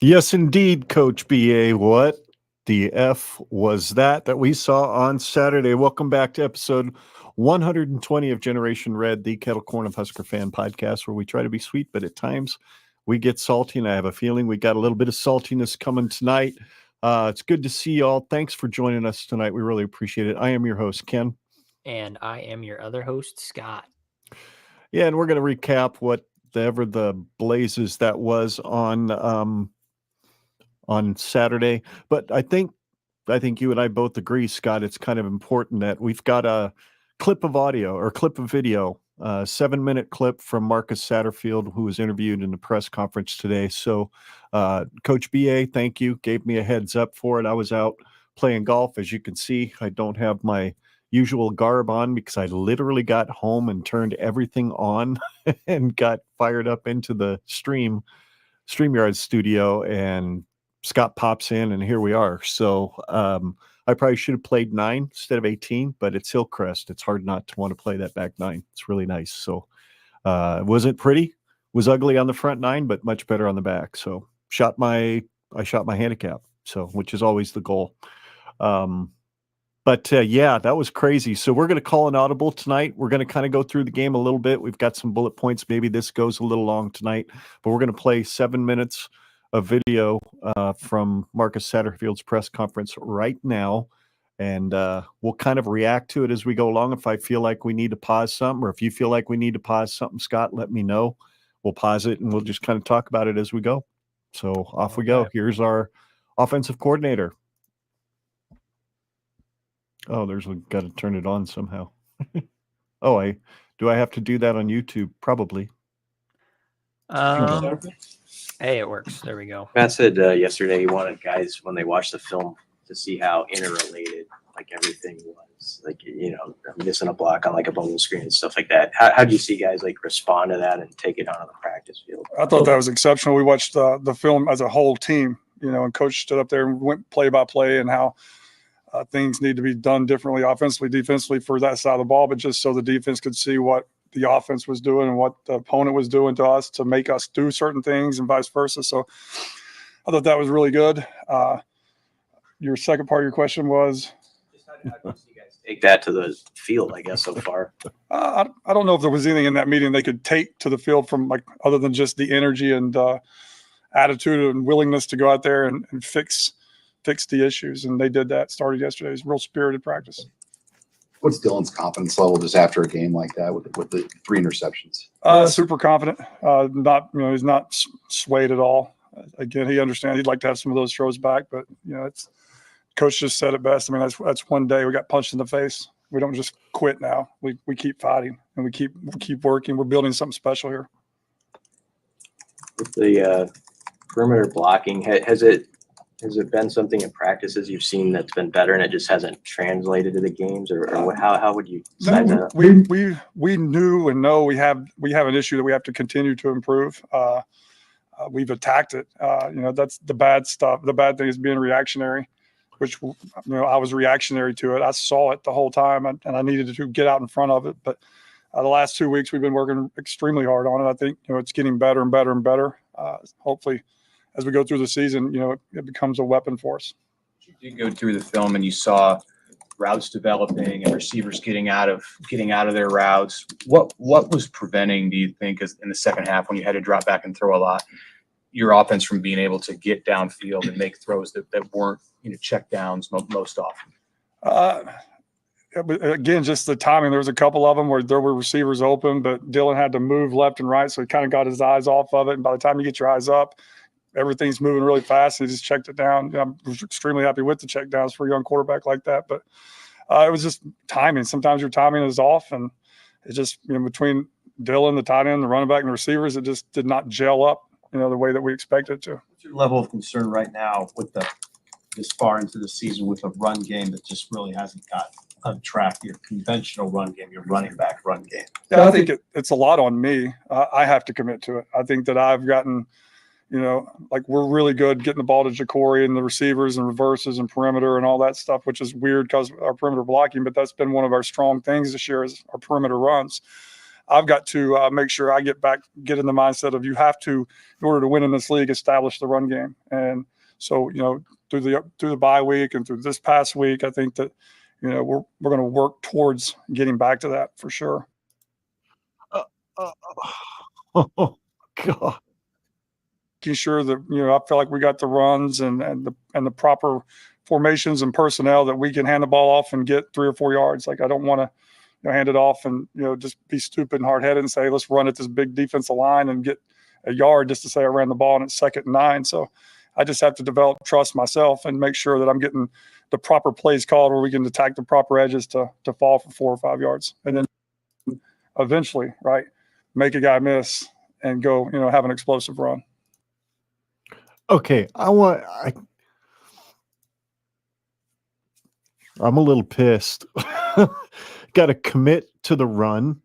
Yes, indeed, Coach BA. What the F was that we saw on Saturday? Welcome back to episode 120 of Generation Red, the Kettle Corn of Husker Fan podcast, where we try to be sweet, but at times we get salty, and I have a feeling we got a little bit of saltiness coming tonight. It's good to see y'all. Thanks for joining us tonight. We really appreciate it. I am your host, Ken. And I am your other host, Scott. Yeah, and we're going to recap whatever the blazes that was on Saturday. But I think you and I both agree, Scott, it's kind of important that we've got a clip of audio or clip of video, a 7-minute clip from Marcus Satterfield, who was interviewed in the press conference today. So Coach BA, thank you. Gave me a heads up for it. I was out playing golf. As you can see, I don't have my usual garb on because I literally got home and turned everything on and got fired up into the StreamYard studio, and Scott pops in, and here we are. So I probably should have played 9 instead of 18, but it's Hillcrest. It's hard not to want to play that back 9. It's really nice. So it wasn't pretty, was ugly on the front 9, but much better on the back. So I shot my handicap, so which is always the goal. But yeah, that was crazy. So we're going to call an audible tonight. We're going to kind of go through the game a little bit. We've got some bullet points. Maybe this goes a little long tonight, but we're going to play 7 minutes of video from Marcus Satterfield's press conference right now. And we'll kind of react to it as we go along. If I feel like we need to pause something, or if you feel like we need to pause something, Scott, let me know. We'll pause it and we'll just kind of talk about it as we go. So off we go. Here's our offensive coordinator. Oh, got to turn it on somehow. Do I have to do that on YouTube? Probably. Hey, it works. There we go. Matt said yesterday he wanted guys, when they watch the film, to see how interrelated like everything was. Like, missing a block on like a bubble screen and stuff like that. How do you see guys like respond to that and take it onto the practice field? I thought that was exceptional. We watched the film as a whole team, and Coach stood up there and went play by play and how things need to be done differently offensively, defensively for that side of the ball, but just so the defense could see what the offense was doing and what the opponent was doing to us to make us do certain things and vice versa. So I thought that was really good. Your second part of your question was? Just how do you see guys take that to the field, I guess, so far? I don't know if there was anything in that meeting they could take to the field from other than just the energy and attitude and willingness to go out there and fix the issues. And they did that, started yesterday. It was real spirited practice. What's Dylan's confidence level just after a game like that with the 3 interceptions? Super confident. He's not swayed at all. Again, he understands he'd like to have some of those throws back, but it's coach just said it best. I mean, that's one day we got punched in the face. We don't just quit now. We keep fighting and we keep working. We're building something special here. With the perimeter blocking, has it been something in practices you've seen that's been better and it just hasn't translated to the games, or how would you size that up? We knew and know we have an issue that we have to continue to improve. We've attacked it. That's the bad stuff. The bad thing is being reactionary, which I was reactionary to it. I saw it the whole time, and I needed to get out in front of it. But the last 2 weeks we've been working extremely hard on it. I think it's getting better and better and better. Hopefully, as we go through the season, it becomes a weapon for us. You did go through the film and you saw routes developing and receivers getting out of their routes. What was preventing, do you think, in the second half when you had to drop back and throw a lot, your offense from being able to get downfield and make throws that weren't check downs most often? Again, just the timing. There was a couple of them where there were receivers open, but Dylan had to move left and right, so he kind of got his eyes off of it. And by the time you get your eyes up, everything's moving really fast. He just checked it down. I'm extremely happy with the check downs for a young quarterback like that. But it was just timing. Sometimes your timing is off, and it just between Dylan, the tight end, the running back, and the receivers, it just did not gel up the way that we expected it to. What's your level of concern right now with this far into the season with a run game that just really hasn't got on track? Your conventional run game, your running back run game. Yeah, I think it's a lot on me. I have to commit to it. I think that I've gotten we're really good getting the ball to Ja'Cory and the receivers and reverses and perimeter and all that stuff, which is weird because of our perimeter blocking, but that's been one of our strong things this year is our perimeter runs. I've got to make sure I get in the mindset of you have to, in order to win in this league, establish the run game. And so, through the bye week and through this past week, I think that, we're going to work towards getting back to that for sure. Oh God. Making sure that, I feel like we got the runs and the proper formations and personnel that we can hand the ball off and get 3 or 4 yards. Like, I don't want to hand it off and just be stupid and hard-headed and say, let's run at this big defensive line and get a yard just to say I ran the ball and it's 2nd and 9. So I just have to develop trust myself and make sure that I'm getting the proper plays called where we can attack the proper edges to fall for 4 or 5 yards. And then eventually, right, make a guy miss and go, have an explosive run. Okay, I'm a little pissed. Got to commit to the run,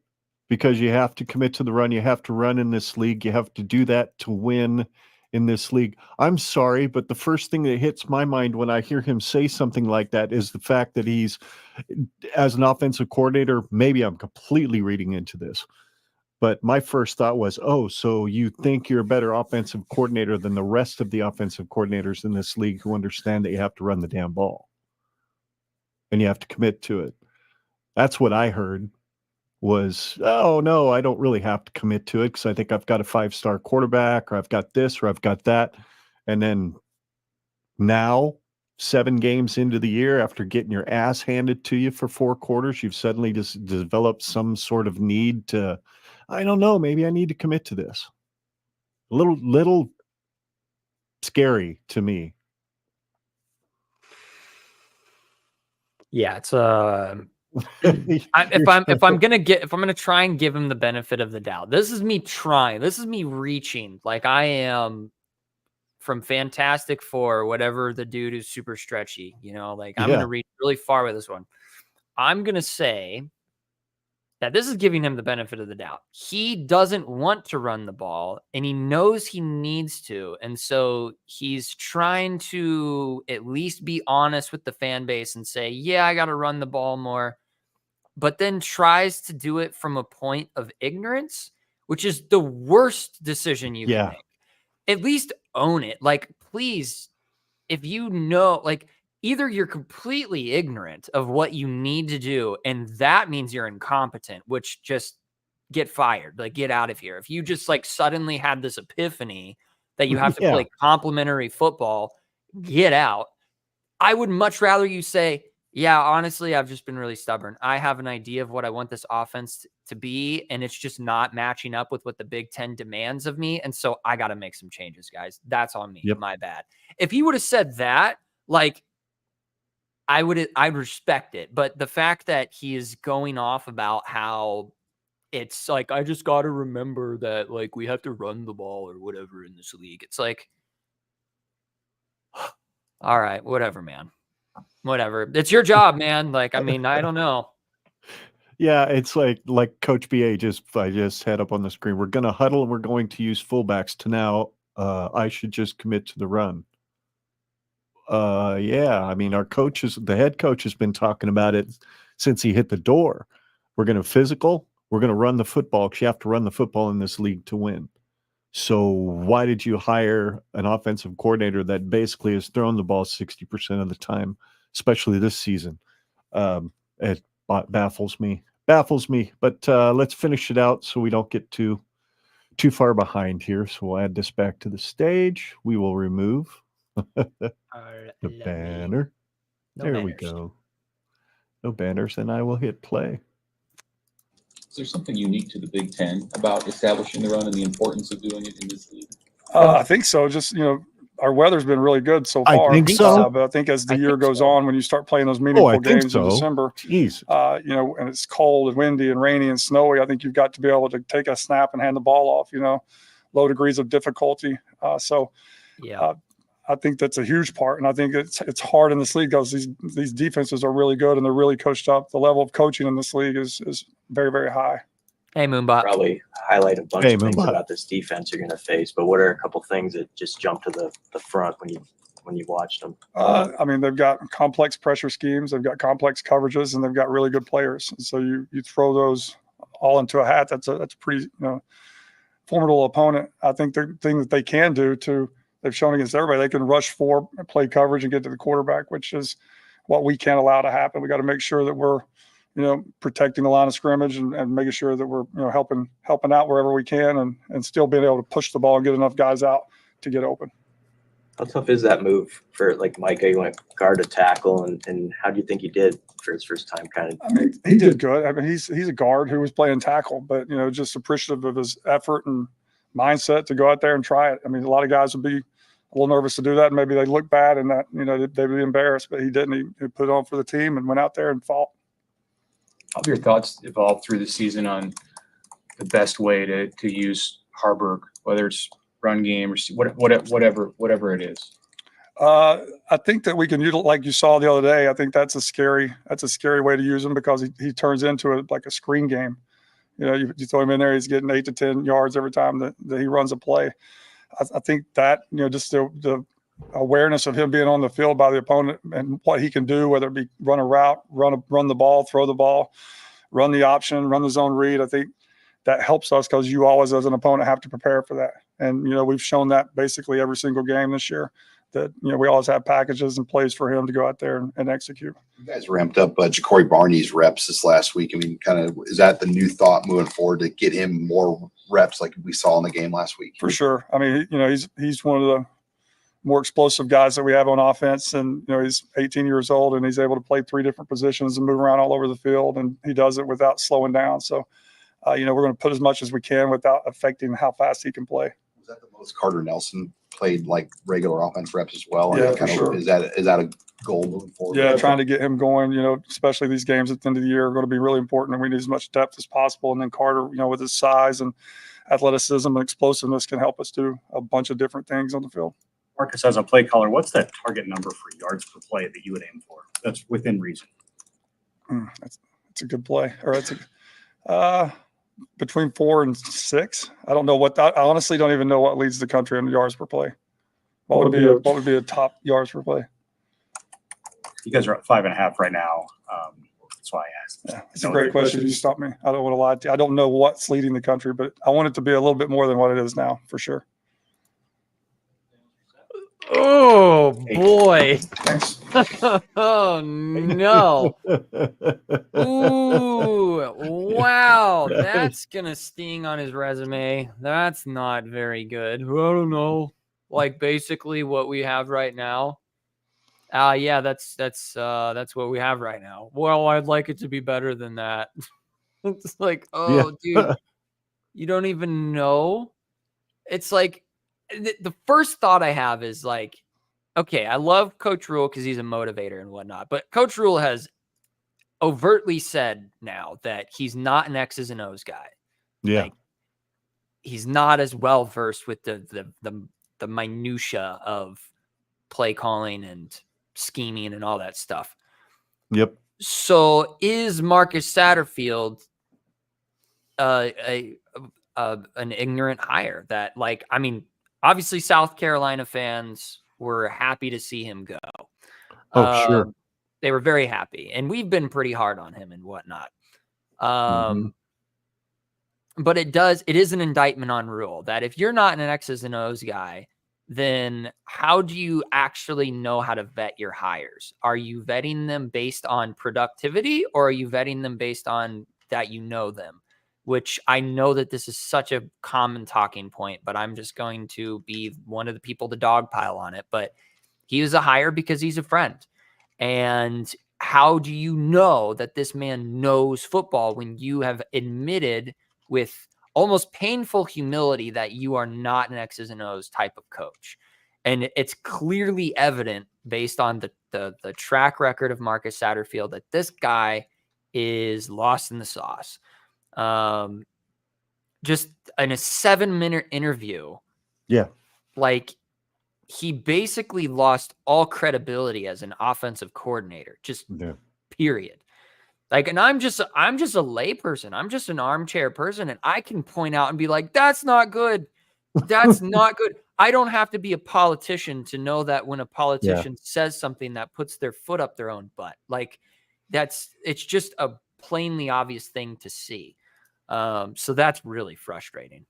because you have to commit to the run. You have to run in this league. You have to do that to win in this league. I'm sorry, but the first thing that hits my mind when I hear him say something like that is the fact that he's, as an offensive coordinator, maybe I'm completely reading into this, but my first thought was, oh, so you think you're a better offensive coordinator than the rest of the offensive coordinators in this league who understand that you have to run the damn ball and you have to commit to it. That's what I heard was, oh, no, I don't really have to commit to it because I think I've got a 5-star quarterback, or I've got this, or I've got that. And then now, 7 games into the year, after getting your ass handed to you for 4 quarters, you've suddenly just developed some sort of need to, I don't know, maybe I need to commit to this. A little scary to me. Yeah, it's if I'm gonna try and give him the benefit of the doubt, this is me trying. This is me reaching. Like, I am from Fantastic Four, whatever the dude who's super stretchy. I'm gonna reach really far with this one. I'm gonna say that this is giving him the benefit of the doubt. He doesn't want to run the ball, and he knows he needs to. And so he's trying to at least be honest with the fan base and say, yeah, I got to run the ball more, but then tries to do it from a point of ignorance, which is the worst decision you can make. At least own it. Like, please, if either you're completely ignorant of what you need to do, and that means you're incompetent, which just get fired, like, get out of here. If you just suddenly had this epiphany that you have to play complimentary football, get out. I would much rather you say, yeah, honestly, I've just been really stubborn. I have an idea of what I want this offense to be, and it's just not matching up with what the Big Ten demands of me. And so I got to make some changes, guys. That's on me. My bad. If he would have said that, I'd respect it. But the fact that he is going off about how it's I just got to remember that we have to run the ball or whatever in this league. It's all right, whatever, man. Whatever. It's your job, man. I don't know. Yeah, it's like Coach BA I just had up on the screen. We're going to huddle and we're going to use fullbacks to now. I should just commit to the run. Yeah, the head coach has been talking about it since he hit the door. We're going to physical. We're going to run the football because you have to run the football in this league to win. So why did you hire an offensive coordinator that basically has thrown the ball 60% of the time, especially this season? It baffles me. But let's finish it out so we don't get too far behind here. So we'll add this back to the stage. We will remove the banner. There we go. No banners, and I will hit play. Is there something unique to the Big Ten about establishing the run and the importance of doing it in this league? I think so. Just, our weather's been really good so far. I think so. But I think as the year goes on, when you start playing those meaningful games in December, Jeez. And it's cold and windy and rainy and snowy, I think you've got to be able to take a snap and hand the ball off, low degrees of difficulty. I think that's a huge part. And I think it's hard in this league because these defenses are really good and they're really coached up. The level of coaching in this league is very, very high. Hey, Moonbot. Probably highlight a bunch of things about this defense you're going to face, but what are a couple things that just jump to the front when you watched them? They've got complex pressure schemes, they've got complex coverages, and they've got really good players. And so you throw those all into a hat, that's a pretty, formidable opponent. I think the thing that they can do they've shown against everybody, they can rush 4, play coverage and get to the quarterback, which is what we can't allow to happen. We got to make sure that we're, protecting the line of scrimmage and making sure that we're, helping out wherever we can and still being able to push the ball and get enough guys out to get open. How tough is that move for like Micah? You went guard to tackle, and how do you think he did for his first time? Kind of. I mean, he did good. I mean, he's a guard who was playing tackle, but just appreciative of his effort and mindset to go out there and try it. I mean, a lot of guys would be a little nervous to do that, and maybe they look bad and that they'd be embarrassed, but he didn't. He put it on for the team and went out there and fought. How have your thoughts evolved through the season on the best way to use Harburg, whether it's run game or whatever it is? I think that we can utilize, like you saw the other day. I think that's a scary way to use him because he turns into like a screen game. You throw him in there, he's getting 8 to 10 yards every time that he runs a play. I think that just the awareness of him being on the field by the opponent and what he can do, whether it be run a route, run the ball, throw the ball, run the option, run the zone read. I think that helps us because you always, as an opponent, have to prepare for that. And, we've shown that basically every single game this year that, we always have packages and plays for him to go out there and execute. You guys ramped up Ja'Cory Barney's reps this last week. I mean, kind of, is that the new thought moving forward to get him more reps like we saw in the game last week? For sure. I mean, he's one of the more explosive guys that we have on offense. And, he's 18 years old and he's able to play 3 different positions and move around all over the field. And he does it without slowing down. So, we're going to put as much as we can without affecting how fast he can play. Was that the most Carter Nelson played like regular offense reps as well? Yeah, and for sure. Is that a goal moving forward? Yeah, trying to get him going, especially these games at the end of the year are going to be really important, and we need as much depth as possible. And then Carter, with his size and athleticism and explosiveness can help us do a bunch of different things on the field. Marcus, as a play caller, what's that target number for yards per play that you would aim for? That's within reason. That's a good play. Or it's between 4 and 6. I don't know I honestly don't even know what leads the country in yards per play. What would be a top yards per play? You guys are at 5.5 right now. That's why I asked. Yeah, it's a great question. You stopped me. I don't want to lie to you. I don't know what's leading the country, but I want it to be a little bit more than what it is now, for sure. Oh boy. Thanks. Oh no. Ooh, wow. That's gonna sting on his resume. That's not very good. I don't know. Like basically what we have right now. Yeah, that's what we have right now. Well, I'd like it to be better than that. It's like, oh, dude, you don't even know. It's like the first thought I have is like, okay, I love Coach Rule because he's a motivator and whatnot, but Coach Rule has overtly said now that he's not an X's and O's guy. Yeah. Like, he's not as well versed with the minutia of play calling and scheming and all that stuff. Yep. So is Marcus Satterfield an ignorant hire that, like, I mean, obviously South Carolina fans were happy to see him go. Oh, sure. They were very happy, and we've been pretty hard on him and whatnot. But it is an indictment on Rule that if you're not an X's and O's guy, then how do you actually know how to vet your hires? Are you vetting them based on productivity, or are you vetting them based on that you know them? Which I know that this is such a common talking point, but I'm just going to be one of the people to dogpile on it. But he was a hire because he's a friend. And how do you know that this man knows football when you have admitted with almost painful humility that you are not an X's and O's type of coach? And it's clearly evident based on the track record of Marcus Satterfield that this guy is lost in the sauce. Just in a 7-minute interview. Yeah. Like, he basically lost all credibility as an offensive coordinator, just period. Like, and I'm just a lay person. I'm just an armchair person. And I can point out and be like, that's not good. That's not good. I don't have to be a politician to know that when a politician says something that puts their foot up their own butt, like it's just a plainly obvious thing to see. So that's really frustrating.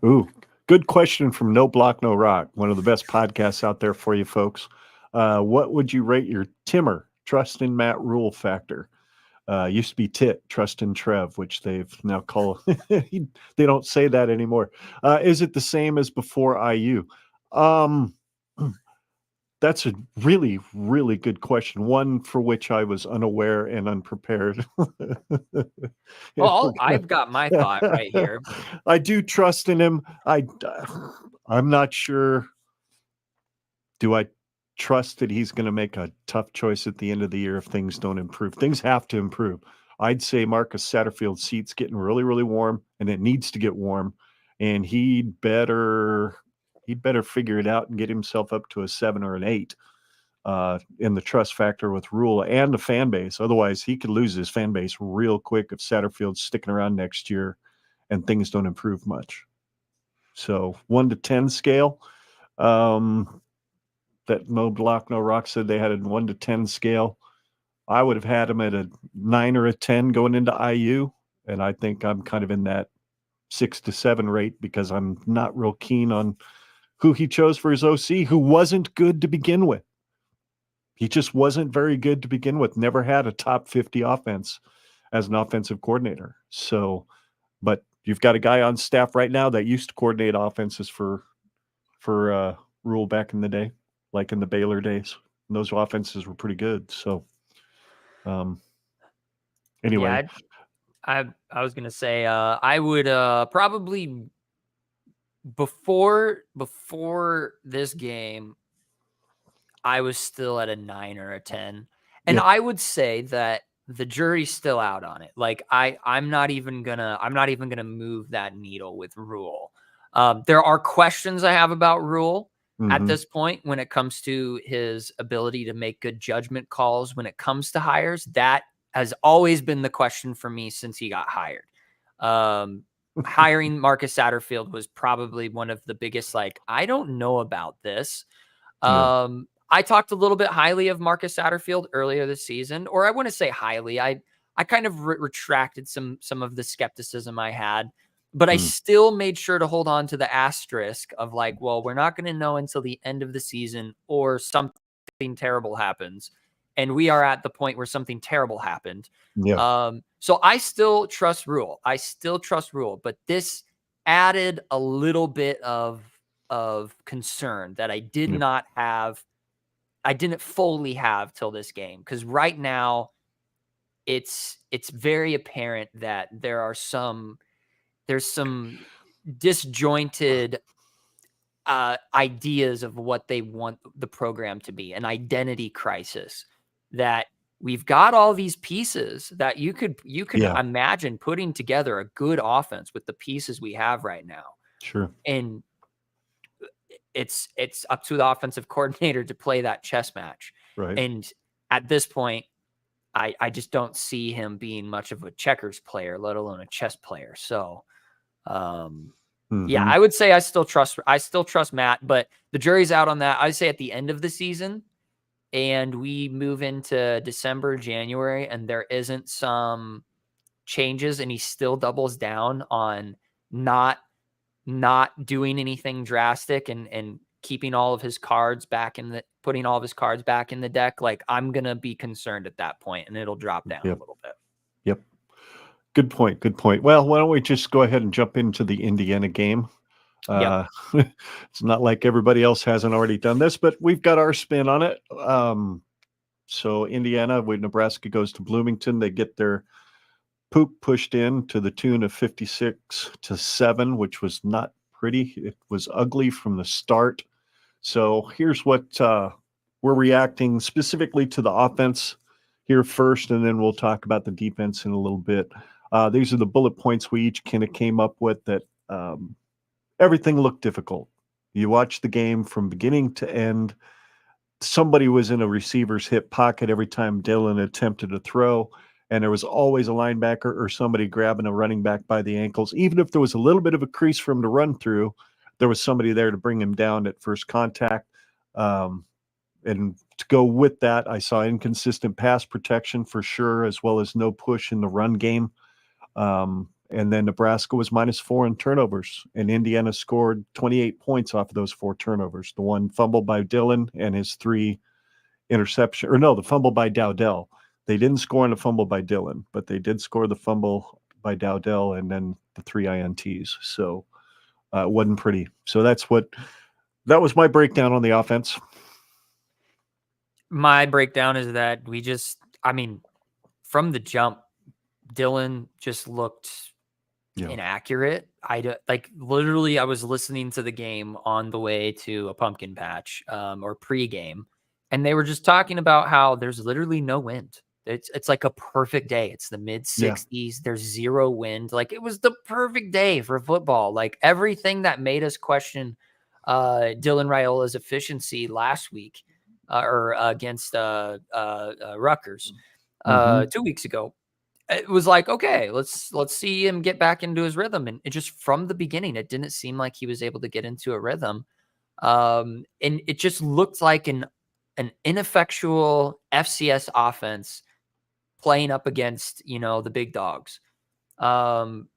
Ooh, good question from No Block, No Rock, one of the best podcasts out there for you folks. What would you rate your Timmer trust in Matt Rule factor? Used to be Tit, trust in Trev, which they've now called. They don't say that anymore. Is it the same as before IU? That's a really, really good question. One for which I was unaware and unprepared. Well, I've got my thought right here. I do trust in him. I'm not sure. Do I trust that he's going to make a tough choice at the end of the year if things don't improve? Things have to improve. I'd say Marcus Satterfield's seat's getting really, really warm, and it needs to get warm. And he'd better figure it out and get himself up to a 7 or an 8 in the trust factor with Rule and the fan base. Otherwise, he could lose his fan base real quick if Satterfield's sticking around next year and things don't improve much. So 1 to 10 scale. That No Block, No Rock said they had a 1 to 10 scale. I would have had him at a 9 or a 10 going into IU. And I think I'm kind of in that 6 to 7 rate because I'm not real keen on who he chose for his OC, who wasn't good to begin with. He just wasn't very good to begin with. Never had a top 50 offense as an offensive coordinator. So, but you've got a guy on staff right now that used to coordinate offenses for Rule back in the day, like in the Baylor days. And those offenses were pretty good. So, anyway. Yeah, I was gonna say I would probably before this game, I was still at a 9 or a 10. And Yep. I would say that the jury's still out on it. Like I'm not even gonna move that needle with Rule. There are questions I have about Rule at Mhm. this point when it comes to his ability to make good judgment calls when it comes to hires. That has always been the question for me since he got hired. Hiring Marcus Satterfield was probably one of the biggest, like, I don't know about this. Yeah. I talked a little bit highly of Marcus Satterfield earlier this season, or I wouldn't say highly. I kind of retracted some of the skepticism I had, but I still made sure to hold on to the asterisk of like, well, we're not going to know until the end of the season or something terrible happens. And we are at the point where something terrible happened. Yeah. So I still trust Rule. But this added a little bit of concern that I did not have. I didn't fully have till this game, because right now it's very apparent that there's some disjointed ideas of what they want the program to be, an identity crisis, that we've got all these pieces that you could Yeah. imagine putting together a good offense with the pieces we have right now. Sure. And it's up to the offensive coordinator to play that chess match. Right. And at this point, I just don't see him being much of a checkers player, let alone a chess player. So, yeah, I would say I still trust Matt, but the jury's out on that. I'd say at the end of the season and we move into December, January, and there isn't some changes and he still doubles down on not doing anything drastic and keeping all of his cards back putting all of his cards back in the deck, like, I'm going to be concerned at that point and it'll drop down a little bit. Yep. Good point. Well, why don't we just go ahead and jump into the Indiana game? It's not like everybody else hasn't already done this, but we've got our spin on it. So Indiana, when Nebraska goes to Bloomington, they get their poop pushed in to the tune of 56-7, which was not pretty. It was ugly from the start. So here's what we're reacting specifically to the offense here first, and then we'll talk about the defense in a little bit. These are the bullet points we each kind of came up with that everything looked difficult. You watch the game from beginning to end. Somebody was in a receiver's hip pocket every time Dylan attempted to throw, and there was always a linebacker or somebody grabbing a running back by the ankles. Even if there was a little bit of a crease for him to run through, there was somebody there to bring him down at first contact. And to go with that, I saw inconsistent pass protection for sure, as well as no push in the run game. And then Nebraska was -4 in turnovers, and Indiana scored 28 points off of those 4 turnovers. The one fumbled by Dillon and his 3 interception, or no, the fumble by Dowdell. They didn't score on the fumble by Dillon, but they did score the fumble by Dowdell and then the 3 INTs. So it wasn't pretty. So that was my breakdown on the offense. My breakdown is that from the jump, Dillon just looked inaccurate. Literally, I was listening to the game on the way to a pumpkin patch or pregame, and they were just talking about how there's literally no wind. It's like a perfect day. It's the mid 60s. Yeah. There's 0 wind. Like, it was the perfect day for football. Like, everything that made us question Dylan Raiola's efficiency last week or against Rutgers 2 weeks ago. It was like, okay, let's see him get back into his rhythm. And it just, from the beginning, it didn't seem like he was able to get into a rhythm. And it just looked like an ineffectual FCS offense playing up against, the big dogs. And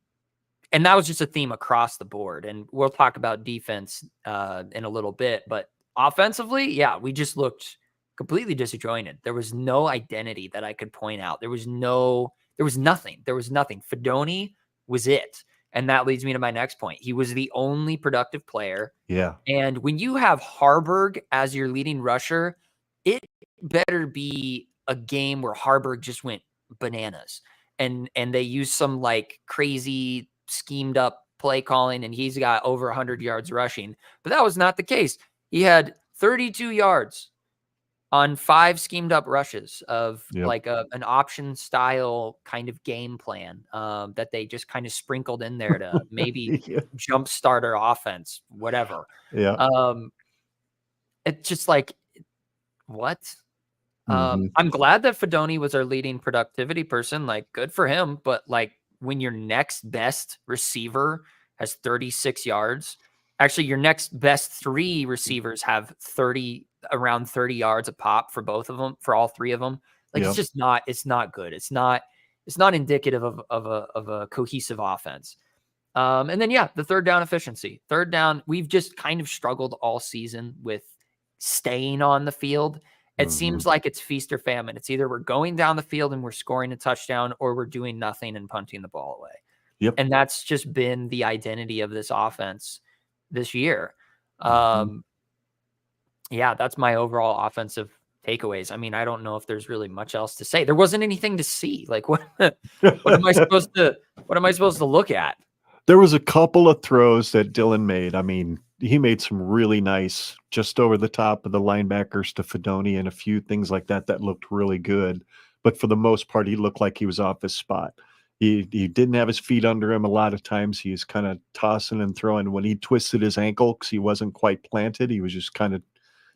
that was just a theme across the board. And we'll talk about defense in a little bit, but offensively, yeah, we just looked completely disjointed. There was no identity that I could point out. There was nothing. Fedoni was it. And that leads me to my next point. He was the only productive player. Yeah. And when you have Harburg as your leading rusher, it better be a game where Harburg just went bananas. And they used some like crazy schemed up play calling, and he's got over 100 yards rushing. But that was not the case. He had 32 yards on 5 schemed up rushes of like an option style kind of game plan that they just kind of sprinkled in there to maybe jumpstart our offense, whatever. Yeah. It's just like, what? I'm glad that Fedoni was our leading productivity person. Like, good for him. But like, when your next best receiver has 36 yards, actually your next best 3 receivers have around 30 yards a pop for both of them, for all 3 of them. Like, it's just not, it's not good. It's not indicative of a cohesive offense. And then, the third down efficiency. Third down, we've just kind of struggled all season with staying on the field. It seems like it's feast or famine. It's either we're going down the field and we're scoring a touchdown, or we're doing nothing and punting the ball away. Yep. And that's just been the identity of this offense this year. That's my overall offensive takeaways. I mean, I don't know if there's really much else to say. There wasn't anything to see. Like, what am I supposed to look at? There was a couple of throws that Dillon made. I mean, he made some really nice, just over the top of the linebackers to Fedoni and a few things like that looked really good. But for the most part, he looked like he was off his spot. He didn't have his feet under him a lot of times. He was kind of tossing and throwing. When he twisted his ankle because he wasn't quite planted, he was just kind of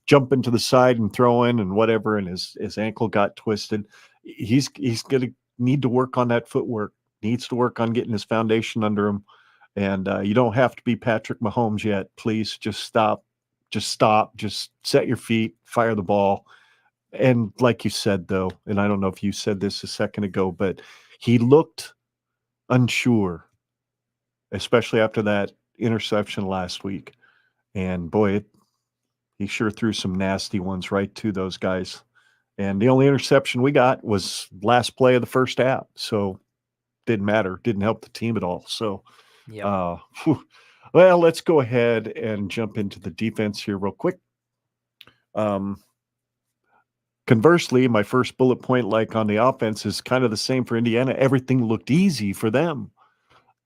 jumping to the side and throwing and whatever, and his ankle got twisted. He's going to need to work on that footwork. Needs to work on getting his foundation under him. And you don't have to be Patrick Mahomes yet. Please just stop. Just set your feet, fire the ball. And like you said, though, and I don't know if you said this a second ago, but he looked unsure, especially after that interception last week. And boy, he sure threw some nasty ones right to those guys. And the only interception we got was last play of the first half. So didn't matter. Didn't help the team at all. So, well, let's go ahead and jump into the defense here real quick. Conversely, my first bullet point, like on the offense, is kind of the same for Indiana. Everything looked easy for them.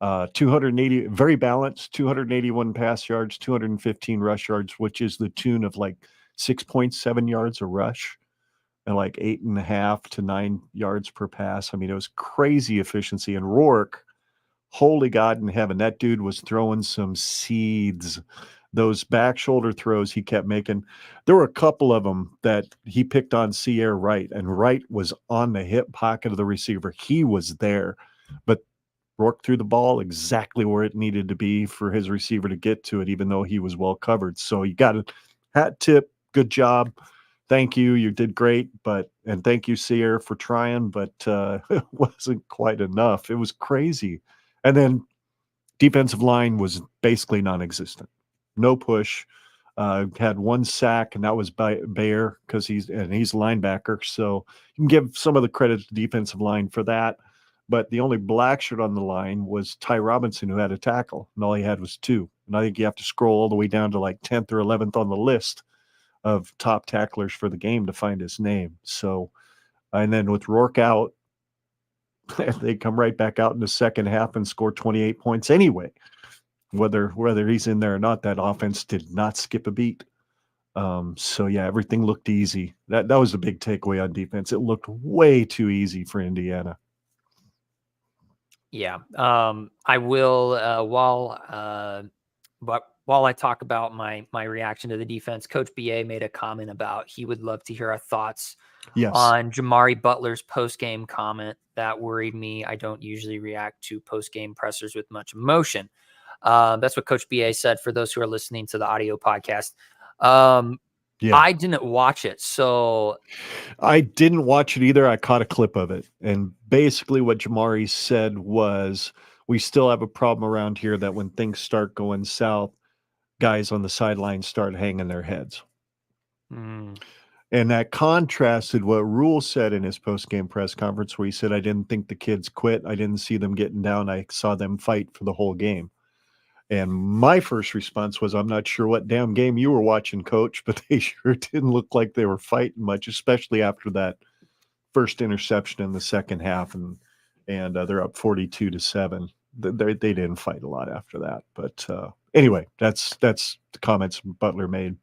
280, very balanced, 281 pass yards, 215 rush yards, which is the tune of like 6.7 yards a rush and like 8.5 to 9 yards per pass. I mean, it was crazy efficiency. And Rourke, holy God in heaven, that dude was throwing some seeds. Those back shoulder throws he kept making. There were a couple of them that he picked on Sierra Wright, and Wright was on the hip pocket of the receiver. He was there, but Rourke threw the ball exactly where it needed to be for his receiver to get to it, even though he was well covered. So you got a hat tip. Good job. thank you. You did great, and thank you, Sierra, for trying, but it wasn't quite enough. It was crazy. And then defensive line was basically non-existent. No push. Had one sack, and that was by Bayer because he's a linebacker. So you can give some of the credit to the defensive line for that. But the only black shirt on the line was Ty Robinson, who had a tackle, and all he had was 2. And I think you have to scroll all the way down to like 10th or 11th on the list of top tacklers for the game to find his name. So, and then with Rourke out, they come right back out in the second half and score 28 points anyway. Whether he's in there or not, that offense did not skip a beat. So yeah, everything looked easy. That was the big takeaway on defense. It looked way too easy for Indiana. Yeah. I will, while I talk about my reaction to the defense, Coach BA made a comment about he would love to hear our thoughts on Jamari Butler's post-game comment. That worried me. I don't usually react to post-game pressers with much emotion. That's what Coach BA said for those who are listening to the audio podcast. I didn't watch it, so I didn't watch it either. I caught a clip of it, and basically what Jamari said was, we still have a problem around here that when things start going south, guys on the sidelines start hanging their heads. And that contrasted what Rule said in his post-game press conference, where he said, I didn't think the kids quit. I didn't see them getting down. I saw them fight for the whole game. And my first response was, I'm not sure what damn game you were watching, Coach, but they sure didn't look like they were fighting much, especially after that first interception in the second half, and they're up 42-7. They didn't fight a lot after that. But anyway, that's the comments Butler made.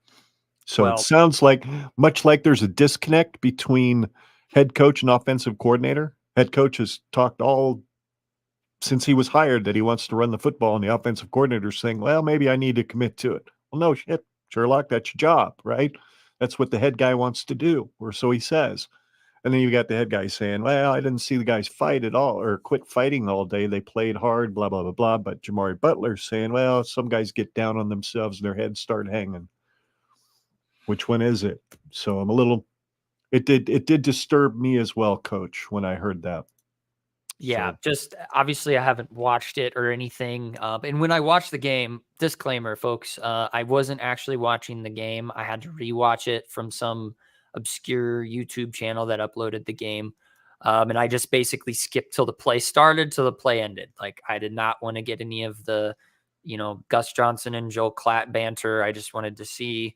So it sounds like, much like there's a disconnect between head coach and offensive coordinator. Head coach has talked all since he was hired that he wants to run the football, and the offensive coordinator is saying, well, maybe I need to commit to it. Well, no shit, Sherlock, that's your job, right? That's what the head guy wants to do, or so he says. And then you got the head guy saying, well, I didn't see the guys fight at all or quit fighting all day. They played hard, blah, blah, blah, blah. But Jamari Butler's saying, well, some guys get down on themselves and their heads start hanging. Which one is it? So I'm a little, it did disturb me as well, Coach, when I heard that. Yeah, So. just obviously I haven't watched it or anything. And when I watched the game, disclaimer, folks, I wasn't actually watching the game. I had to rewatch it from some obscure YouTube channel that uploaded the game. And I just basically skipped till the play started, till the play ended. Like, I did not want to get any of the, Gus Johnson and Joel Klatt banter. I just wanted to see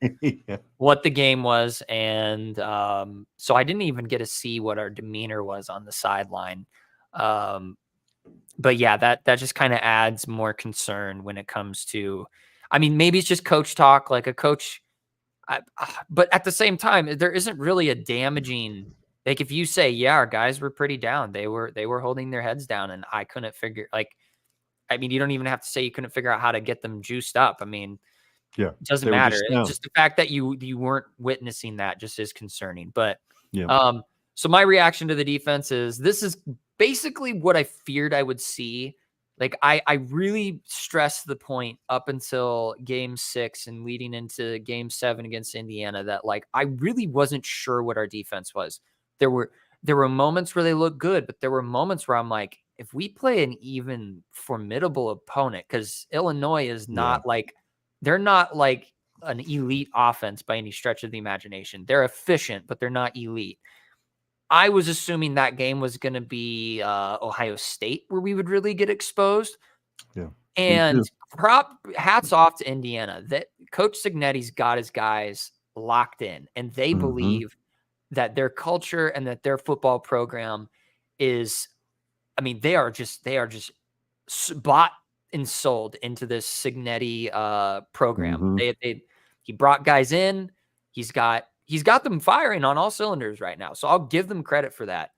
what the game was. And so I didn't even get to see what our demeanor was on the sideline. But yeah, that just kind of adds more concern when it comes to, maybe it's just coach talk, like a coach, but at the same time, there isn't really a damaging, like if you say, yeah, our guys were pretty down, they were holding their heads down, and I couldn't figure, you don't even have to say you couldn't figure out how to get them juiced up. Yeah, it doesn't matter. It's just the fact that you weren't witnessing that just is concerning. But so my reaction to the defense is, this is basically what I feared I would see. Like, I really stressed the point up until game 6 and leading into game 7 against Indiana that, like, I really wasn't sure what our defense was. There were moments where they looked good, but there were moments where I'm like, if we play an even formidable opponent, because Illinois is not they're not like an elite offense by any stretch of the imagination. They're efficient, but they're not elite. I was assuming that game was going to be Ohio State, where we would really get exposed. Yeah. And hats off to Indiana. That Coach Cignetti's got his guys locked in, and they believe that their culture and that their football program is, they are just bought and sold into this Cignetti program. He brought guys in. He's got them firing on all cylinders right now. So I'll give them credit for that.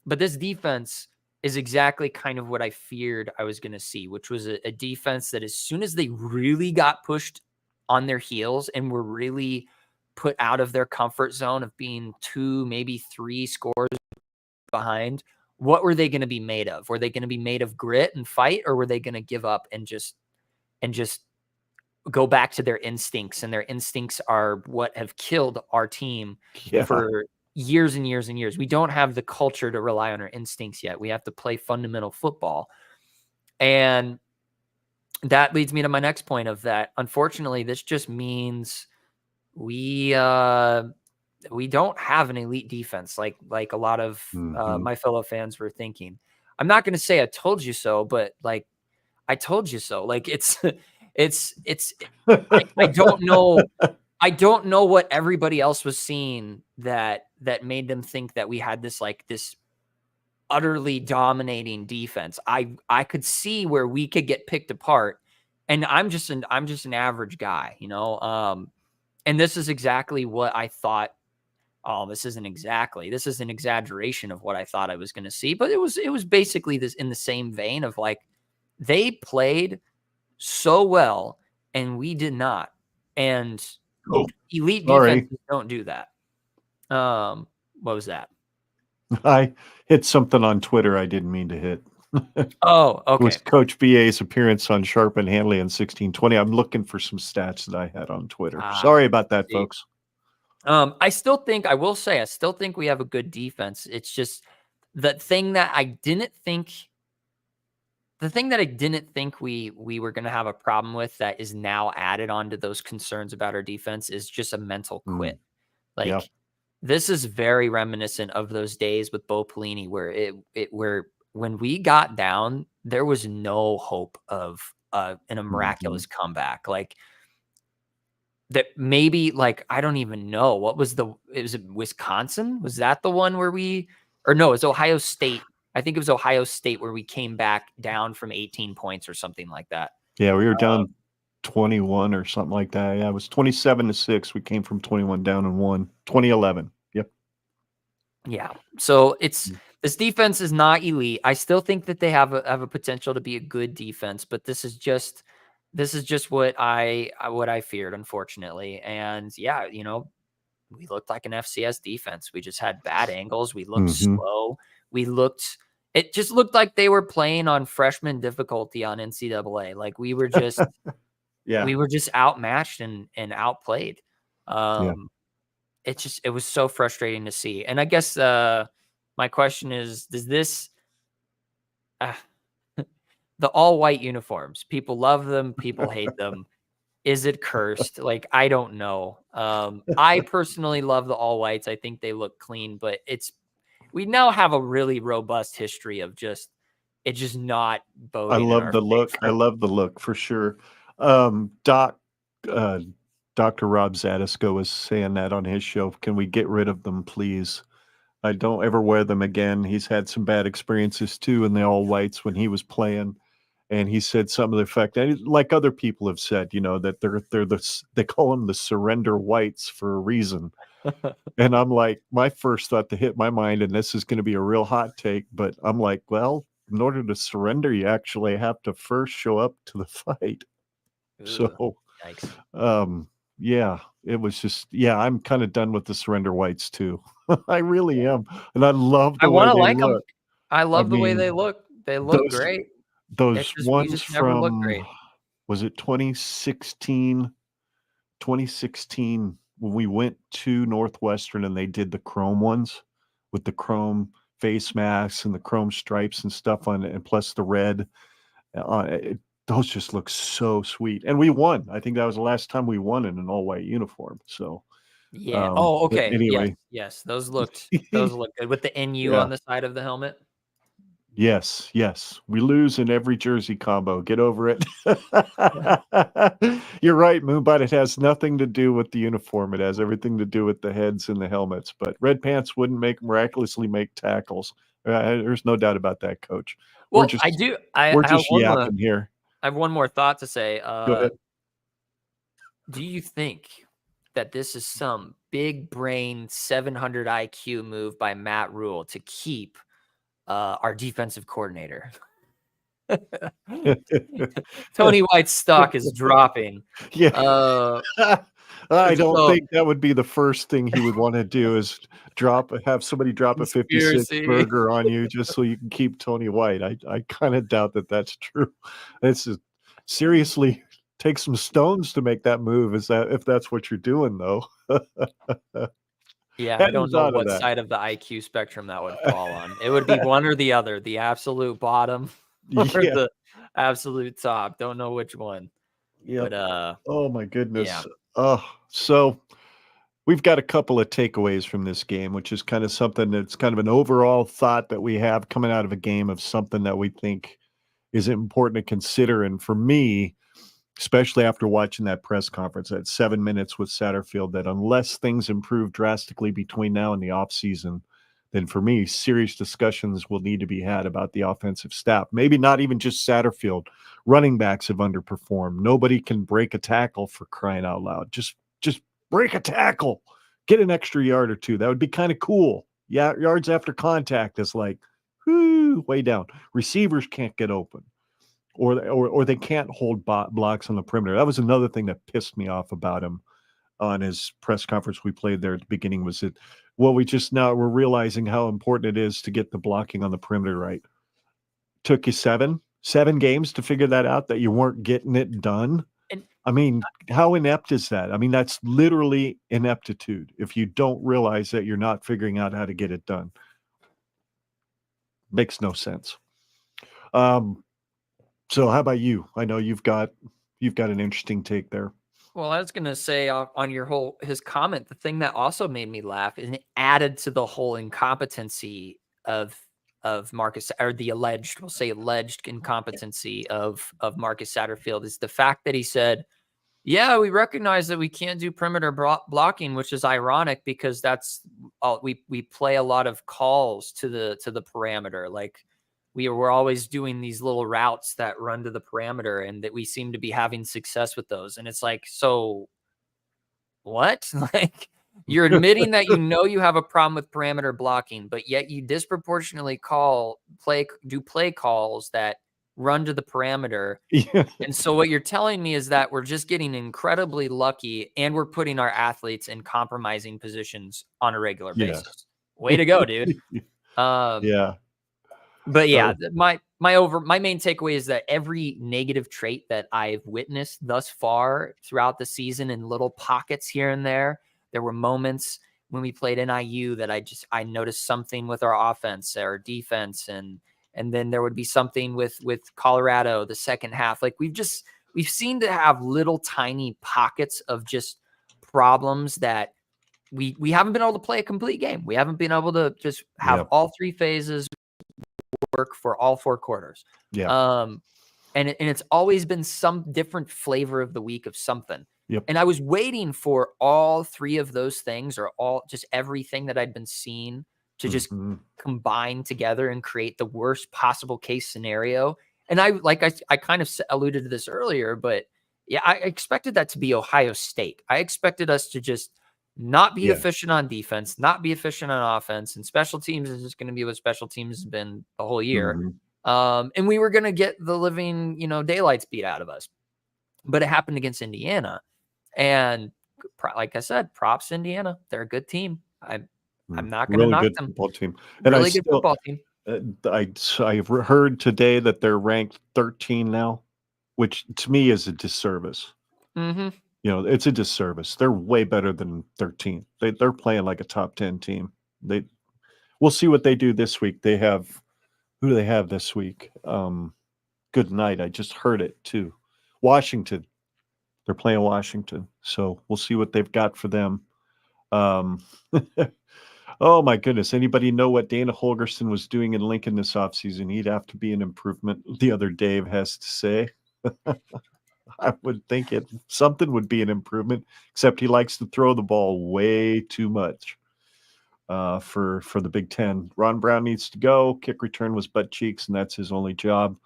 But this defense is exactly kind of what I feared I was going to see, which was a defense that as soon as they really got pushed on their heels and were really put out of their comfort zone of being 2, maybe 3 scores behind, what were they going to be made of? Were they going to be made of grit and fight, or were they going to give up and just go back to their instincts, and their instincts are what have killed our team Yeah. for years and years and years. We don't have the culture to rely on our instincts yet. We have to play fundamental football. And that leads me to my next point of that. Unfortunately, this just means we don't have an elite defense like a lot of my fellow fans were thinking. I'm not going to say I told you so, but like I told you so. Like I don't know. I don't know what everybody else was seeing that made them think that we had this utterly dominating defense. I could see where we could get picked apart, and I'm just an average guy, you know. And this is exactly what I thought. Oh, this is an exaggeration of what I thought I was going to see, but it was basically this in the same vein of like they played so well and we did not. And elite defenses don't do that. What was that? I hit something on Twitter I didn't mean to hit. Oh, okay. It was Coach BA's appearance on Sharp and Hanley in 1620. I'm looking for some stats that I had on Twitter. Sorry about that, folks. I still think we have a good defense. It's just the thing that I didn't think we were going to have a problem with that is now added on to those concerns about our defense is just a mental quit. This is very reminiscent of those days with Bo Pelini where when we got down, there was no hope of a miraculous comeback. Like that maybe like, I don't even know what was it Wisconsin? Was that the one where it was Ohio State. I think it was Ohio State where we came back down from 18 points or something like that. Yeah, we were down 21 or something like that. Yeah, it was 27-6. We came from 21 down and won 2011. Yep. Yeah. So this defense is not elite. I still think that they have a potential to be a good defense, but this is just what I feared, unfortunately. And yeah, you know, we looked like an FCS defense. We just had bad angles. We looked slow. It just looked like they were playing on freshman difficulty on NCAA. Like we were just, we were just outmatched and outplayed. It was so frustrating to see. And I guess my question is, does this, the all white uniforms, people love them, people hate them. Is it cursed? Like, I don't know. I personally love the all whites. I think they look clean, but we now have a really robust history of it just not boding. I love the look. I love the look for sure. Dr. Rob Zadisko was saying that on his show. Can we get rid of them, please? I don't ever wear them again. He's had some bad experiences too in the all whites when he was playing. And he said some of the effect, like other people have said, you know, that they call them the surrender whites for a reason. And I'm like, my first thought to hit my mind, and this is going to be a real hot take, but I'm like, well, in order to surrender, you actually have to first show up to the fight. Ooh, so, yikes. Yeah, it was just, I'm kind of done with the surrender whites too. I really am. And I love the way they look. Them. I love the way they look. They look great. Those ones from, was it 2016? 2016, when we went to Northwestern and they did the chrome ones with the chrome face masks and the chrome stripes and stuff on it, and plus the red. Those just look so sweet. And we won. I think that was the last time we won in an all-white uniform. So, yeah. Okay. Anyway. Yes. Those looked good with the NU on the side of the helmet. Yes. We lose in every jersey combo. Get over it. You're right, Moonbot. It has nothing to do with the uniform. It has everything to do with the heads and the helmets. But red pants wouldn't miraculously make tackles. There's no doubt about that, Coach. Well, we're just yapping here. I have one more thought to say. Go ahead. Do you think that this is some big brain 700 IQ move by Matt Rule to keep our defensive coordinator? Tony White's stock is dropping. Yeah. I don't think that would be the first thing he would want to do is have somebody drop a 56 burger on you just so you can keep Tony White. I kind of doubt that that's true. Seriously, take some stones to make that move. If that's what you're doing, though? Yeah, I Hadn't don't know thought of what that. side of the IQ spectrum that would fall on. It would be one or the other, the absolute bottom or Yeah. the absolute top. Don't know which one. Yep. But Oh my goodness. yeah. So we've got a couple of takeaways from this game, which is kind of something that's kind of an overall thought that we have coming out of a game of something that we think is important to consider. And for me, especially after watching that press conference at 7 minutes with Satterfield, that unless things improve drastically between now and the offseason, then for me, serious discussions will need to be had about the offensive staff. Maybe not even just Satterfield. Running backs have underperformed. Nobody can break a tackle, for crying out loud. Just break a tackle. Get an extra yard or two. That would be kind of cool. Yeah, yards after contact is like, whoo, way down. Receivers can't get open. Or they can't hold blocks on the perimeter. That was another thing that pissed me off about him on his press conference we played there at the beginning, was that, well, we're realizing how important it is to get the blocking on the perimeter right. Took you seven games to figure that out, that you weren't getting it done. And I mean, how inept is that? I mean, that's literally ineptitude if you don't realize that you're not figuring out how to get it done. Makes no sense. So how about you? I know you've got an interesting take there. Well, I was going to say on his comment, the thing that also made me laugh, and it added to the whole incompetency of Marcus, or the alleged incompetency of Marcus Satterfield, is the fact that he said, yeah, we recognize that we can't do perimeter blocking, which is ironic because that's all we play a lot of calls to the parameter. Like we're always doing these little routes that run to the parameter, and that we seem to be having success with those. And it's like, so what? Like, you're admitting that you have a problem with parameter blocking, but yet you disproportionately do play calls that run to the parameter. Yeah. And so what you're telling me is that we're just getting incredibly lucky, and we're putting our athletes in compromising positions on a regular Yes. basis. Way to go, dude. Yeah. But yeah, my main takeaway is that every negative trait that I've witnessed thus far throughout the season, in little pockets here and there were moments when we played NIU that I noticed something with our offense or defense, and then there would be something with Colorado the second half. Like we've seemed to have little tiny pockets of just problems that we haven't been able to play a complete game. We haven't been able to just have all three phases work for all four quarters. Yeah. And it's always been some different flavor of the week of something. Yep. And I was waiting for all three of those things, or just everything that I'd been seeing, to just combine together and create the worst possible case scenario. And I kind of alluded to this earlier, but yeah, I expected that to be Ohio State. I expected us to just not be efficient on defense, not be efficient on offense, and special teams is just going to be what special teams has been the whole year. And we were going to get the living, daylights beat out of us. But it happened against Indiana. And like I said, props Indiana. They're a good team. I'm not going to knock them. Football team. And really good football team. I've heard today that they're ranked 13 now, which to me is a disservice. Mm-hmm. It's a disservice. They're way better than 13. They're playing like a top 10 team. We'll see what they do this week. Who do they have this week? Good night. I just heard it too. Washington. They're playing Washington. So we'll see what they've got for them. Oh my goodness. Anybody know what Dana Holgerson was doing in Lincoln this offseason? He'd have to be an improvement. The other Dave has to say. I would think something would be an improvement, except he likes to throw the ball way too much for the Big Ten. Ron Brown needs to go. Kick return was butt cheeks, and that's his only job.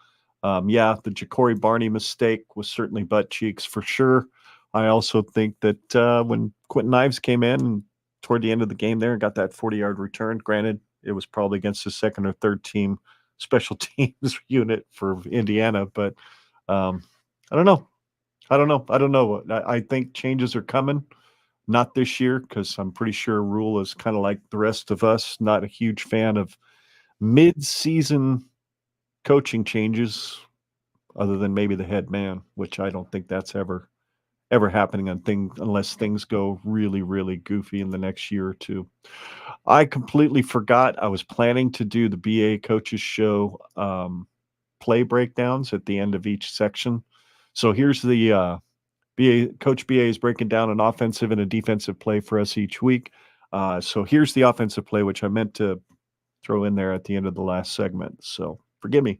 The Ja'Cory Barney mistake was certainly butt cheeks for sure. I also think that when Quentin Ives came in toward the end of the game there and got that 40-yard return, granted, it was probably against the second or third team special teams unit for Indiana, but I don't know. I think changes are coming. Not this year, because I'm pretty sure Rule is kind of like the rest of us, not a huge fan of mid-season coaching changes. other than maybe the head man, which I don't think that's ever happening unless things go really, really goofy in the next year or two. I completely forgot I was planning to do the BA coaches show play breakdowns at the end of each section. So here's the Coach BA is breaking down an offensive and a defensive play for us each week. So here's the offensive play, which I meant to throw in there at the end of the last segment. So forgive me.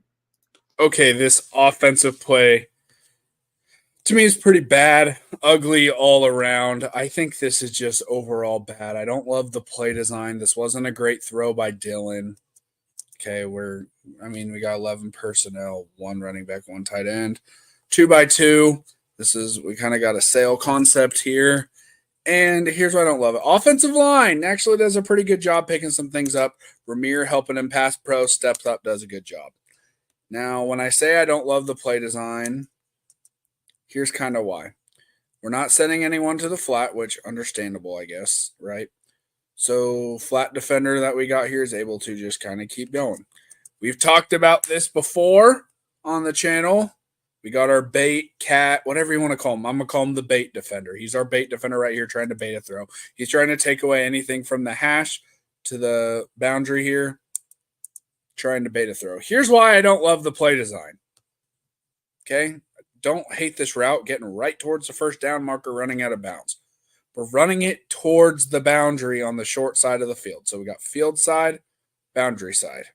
Okay, this offensive play to me is pretty bad, ugly all around. I think this is just overall bad. I don't love the play design. This wasn't a great throw by Dylan. Okay, we got 11 personnel, 1 running back, 1 tight end, 2x2. We kind of got a sail concept here. And here's why I don't love it. Offensive line actually does a pretty good job picking some things up. Ramir helping him pass pro, steps up, does a good job. Now, when I say I don't love the play design, here's kind of why. We're not sending anyone to the flat, which understandable, I guess, right? So flat defender that we got here is able to just kind of keep going. We've talked about this before on the channel. We got our bait, cat, whatever you want to call him. I'm going to call him the bait defender. He's our bait defender right here trying to bait a throw. He's trying to take away anything from the hash to the boundary here, trying to bait a throw. Here's why I don't love the play design. Okay? Don't hate this route, getting right towards the first down marker, running out of bounds. We're running it towards the boundary on the short side of the field. So we got field side, boundary side.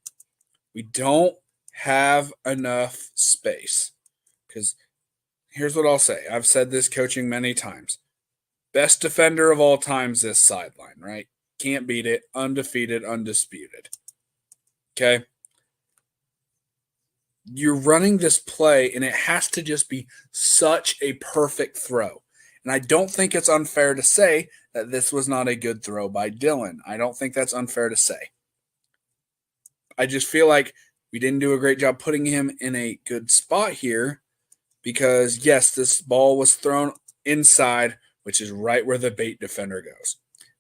We don't have enough space. Because here's what I'll say. I've said this coaching many times. Best defender of all times this sideline, right? Can't beat it. Undefeated, undisputed. Okay? You're running this play, and it has to just be such a perfect throw. And I don't think it's unfair to say that this was not a good throw by Dylan. I don't think that's unfair to say. I just feel like we didn't do a great job putting him in a good spot here because, yes, this ball was thrown inside, which is right where the bait defender goes.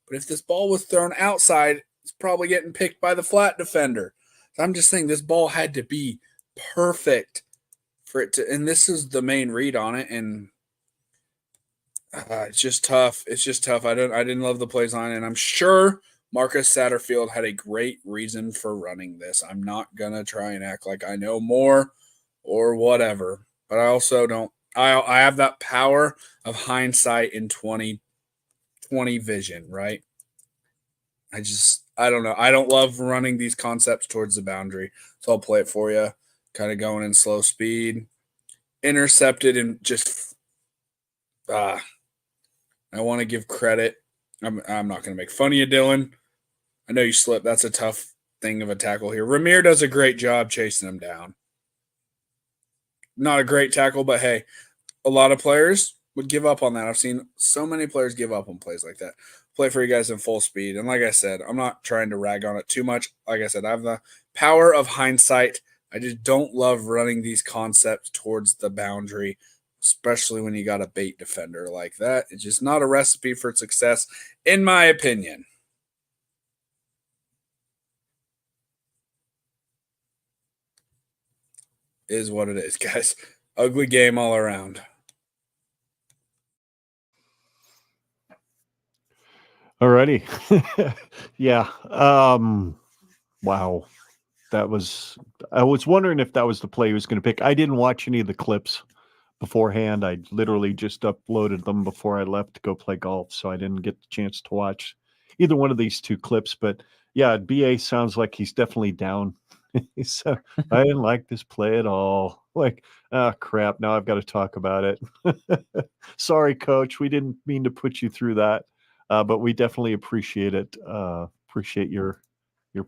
But if this ball was thrown outside, it's probably getting picked by the flat defender. So I'm just saying this ball had to be perfect for it to, and this is the main read on it, and it's just tough. It's just tough. I didn't love the plays on it, and I'm sure Marcus Satterfield had a great reason for running this. I'm not gonna try and act like I know more or whatever, but I also don't. I have that power of hindsight in 20/20 vision, right? I don't know. I don't love running these concepts towards the boundary, so I'll play it for you. Kind of going in slow speed, intercepted, and just I want to give credit. I'm not going to make fun of you, Dylan. I know you slipped. That's a tough thing of a tackle here. Ramir does a great job chasing him down. Not a great tackle, but hey, a lot of players would give up on that. I've seen so many players give up on plays like that. Play for you guys in full speed. And like I said, I'm not trying to rag on it too much. Like I said, I have the power of hindsight. I just don't love running these concepts towards the boundary, especially when you got a bait defender like that. It's just not a recipe for success, in my opinion. Is what it is, guys. Ugly game all around. Alrighty. Yeah. Wow. I was wondering if that was the play he was going to pick. I didn't watch any of the clips beforehand. I literally just uploaded them before I left to go play golf, so I didn't get the chance to watch either one of these two clips. But yeah, BA sounds like he's definitely down. So I didn't like this play at all. Like, crap, now I've got to talk about it. Sorry, coach. We didn't mean to put you through that. But we definitely appreciate it. Appreciate your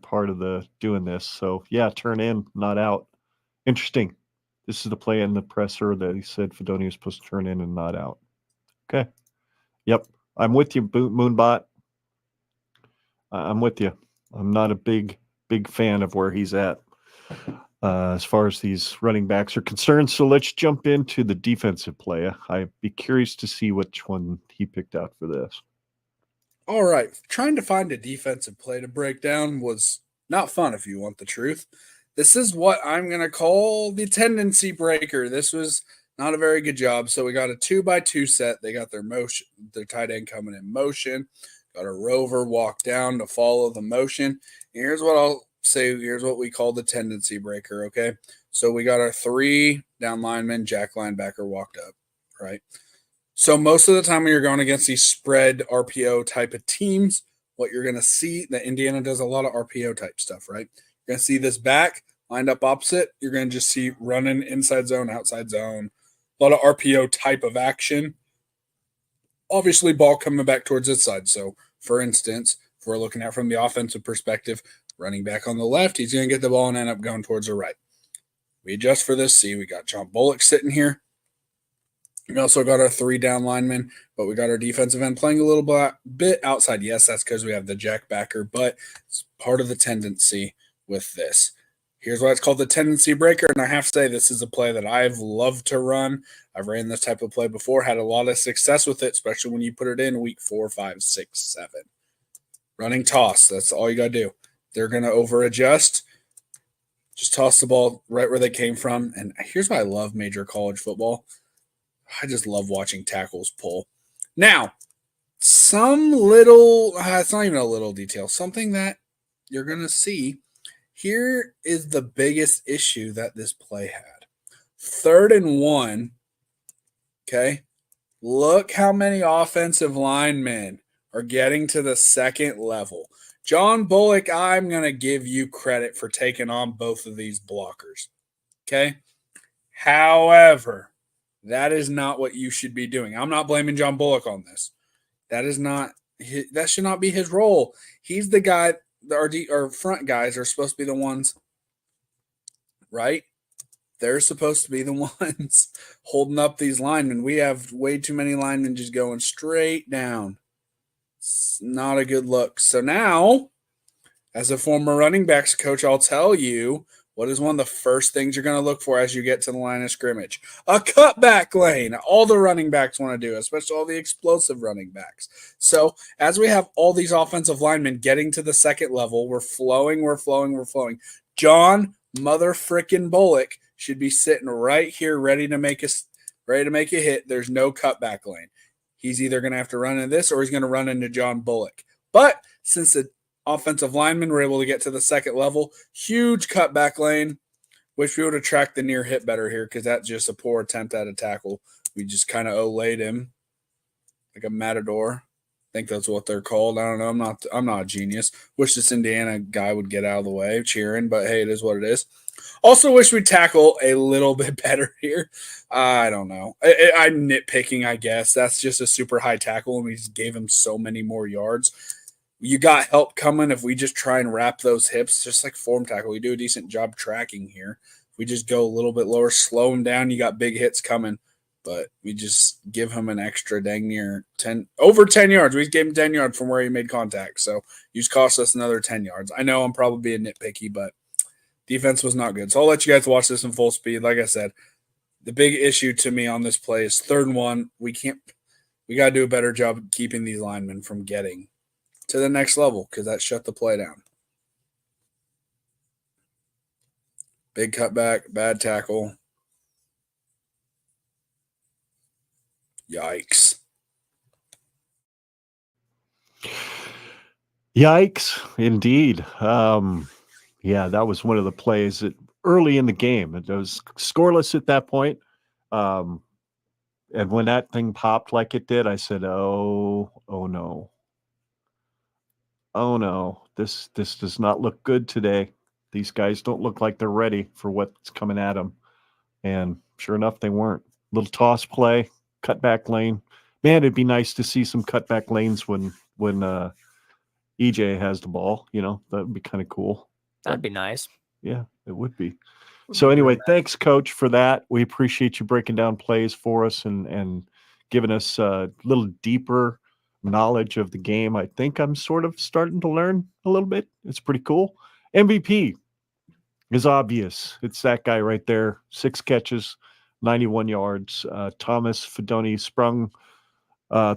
part of the doing this. So yeah, turn in, not out. Interesting. This is the play in the presser that he said Fedoni was supposed to turn in and not out. Okay. Yep. I'm with you, Moonbot. I'm with you. I'm not a big fan of where he's at as far as these running backs are concerned. So let's jump into the defensive play. I'd be curious to see which one he picked out for this. All right. Trying to find a defensive play to break down was not fun, if you want the truth. This is what I'm going to call the tendency breaker. This was not a very good job. So we got a 2x2 set. They got their tight end coming in motion. Got a rover walk down to follow the motion. And here's what I'll say. Here's what we call the tendency breaker, okay? So we got our 3 down linemen, jack linebacker walked up, right? So most of the time when you're going against these spread RPO type of teams, what you're going to see, that Indiana does a lot of RPO type stuff, right? You're going to see this back lined up opposite. You're going to just see running inside zone, outside zone, a lot of RPO type of action. Obviously, ball coming back towards this side. So, for instance, if we're looking at from the offensive perspective, running back on the left, he's going to get the ball and end up going towards the right. We adjust for this. See, we got John Bullock sitting here. We also got our 3 down linemen, but we got our defensive end playing a little bit outside. Yes, that's because we have the jack backer, but it's part of the tendency with this. Here's why it's called the tendency breaker, and I have to say this is a play that I've loved to run. I've ran this type of play before, had a lot of success with it, especially when you put it in week 4, 5, 6, 7. Running toss, that's all you got to do. They're going to over-adjust. Just toss the ball right where they came from, and here's why I love major college football. I just love watching tackles pull. Now, some little, it's not even a little detail, something that you're going to see. Here is the biggest issue that this play had. 3rd and 1, okay? Look how many offensive linemen are getting to the second level. John Bullock, I'm going to give you credit for taking on both of these blockers, okay? However, that is not what you should be doing. I'm not blaming John Bullock on this. That should not be his role. He's the guy. Our front guys are supposed to be the ones, right? They're supposed to be the ones holding up these linemen. We have way too many linemen just going straight down. It's not a good look. So now, as a former running backs coach, I'll tell you what is one of the first things you're going to look for as you get to the line of scrimmage? A cutback lane. All the running backs want to do, especially all the explosive running backs. So as we have all these offensive linemen getting to the second level, we're flowing. John mother-frickin' Bullock should be sitting right here ready to make a hit. There's no cutback lane. He's either going to have to run into this or he's going to run into John Bullock. But since the offensive linemen were able to get to the second level, huge cutback lane. Wish we would have tracked the near hit better here because that's just a poor attempt at a tackle. We just kind of olayed him like a matador. I think that's what they're called. I don't know. I'm not a genius. Wish this Indiana guy would get out of the way cheering, but hey, it is what it is. Also wish we'd tackle a little bit better here. I don't know. I'm nitpicking, I guess. That's just a super high tackle, and we just gave him so many more yards. You got help coming if we just try and wrap those hips, just like form tackle. We do a decent job tracking here. If we just go a little bit lower, slow him down, you got big hits coming. But we just give him an extra dang near over 10 yards. We gave him 10 yards from where he made contact. So you just cost us another 10 yards. I know I'm probably being nitpicky, but defense was not good. So I'll let you guys watch this in full speed. Like I said, the big issue to me on this play is 3rd and 1. We got to do a better job of keeping these linemen from getting to the next level because that shut the play down. Big cutback, bad tackle. Yikes. Yikes, indeed. Yeah, that was one of the plays that early in the game. It was scoreless at that point. And when that thing popped like it did, I said, oh no. Oh no, this does not look good today. These guys don't look like they're ready for what's coming at them. And sure enough, they weren't. Little toss play, cutback lane. Man, it'd be nice to see some cutback lanes when EJ has the ball. You know, that would be kind of cool. That'd be nice. Yeah, it would be. So anyway, thanks, Coach, for that. We appreciate you breaking down plays for us and giving us a little deeper knowledge of the game. I think I'm sort of starting to learn a little bit. It's pretty cool. MVP is obvious. It's that guy right there. 6 catches, 91 yards. Thomas Fidoni sprung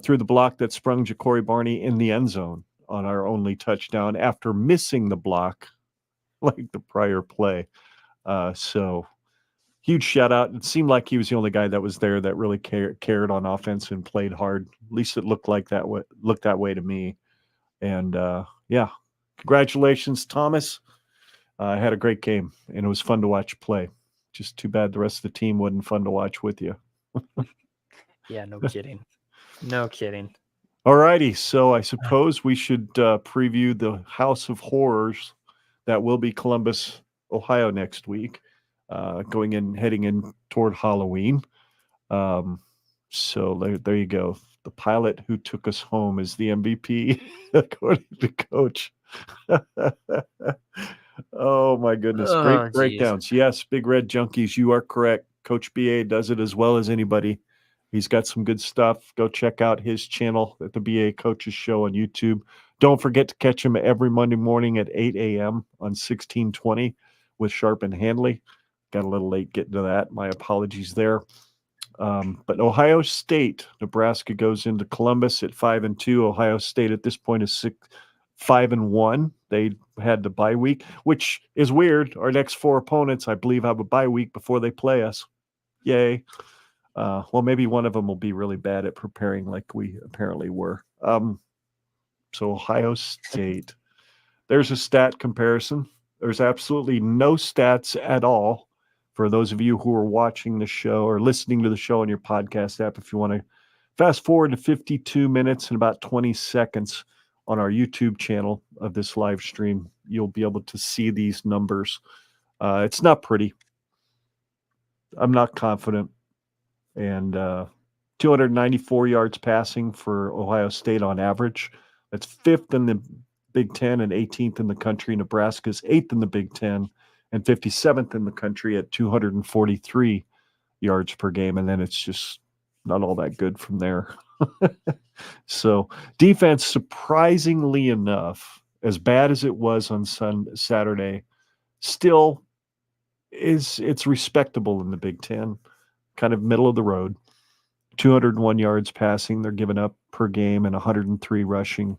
through the block that sprung Ja'Cory Barney in the end zone on our only touchdown after missing the block like the prior play. So huge shout out. It seemed like he was the only guy that was there that really cared on offense and played hard. At least it looked that way to me. And yeah, congratulations, Thomas. I had a great game, and it was fun to watch play. Just too bad the rest of the team wasn't fun to watch with you. Yeah, no kidding. No kidding. All righty. So I suppose we should preview the House of Horrors that will be Columbus, Ohio next week, heading in toward Halloween. So there you go. The pilot who took us home is the MVP, according to Coach. Oh, my goodness. Great breakdowns. Yes, Big Red Junkies, you are correct. Coach BA does it as well as anybody. He's got some good stuff. Go check out his channel at the BA Coaches Show on YouTube. Don't forget to catch him every Monday morning at 8 a.m. on 1620 with Sharp and Handley. Got a little late getting to that. My apologies there. But Ohio State, Nebraska goes into Columbus at 5-2. Ohio State at this point is 5-1. They had the bye week, which is weird. Our next 4 opponents, I believe, have a bye week before they play us. Yay. Well, maybe one of them will be really bad at preparing like we apparently were. So Ohio State, there's a stat comparison. There's absolutely no stats at all for those of you who are watching the show or listening to the show on your podcast app. If you want to fast forward to 52 minutes and about 20 seconds on our YouTube channel of this live stream, you'll be able to see these numbers. It's not pretty. I'm not confident. And 294 yards passing for Ohio State on average. That's 5th in the Big Ten and 18th in the country. Nebraska's 8th in the Big Ten and 57th in the country at 243 yards per game. And then it's just not all that good from there. So defense, surprisingly enough, as bad as it was on Saturday, still it's respectable in the Big Ten. Kind of middle of the road. 201 yards passing they're giving up per game and 103 rushing,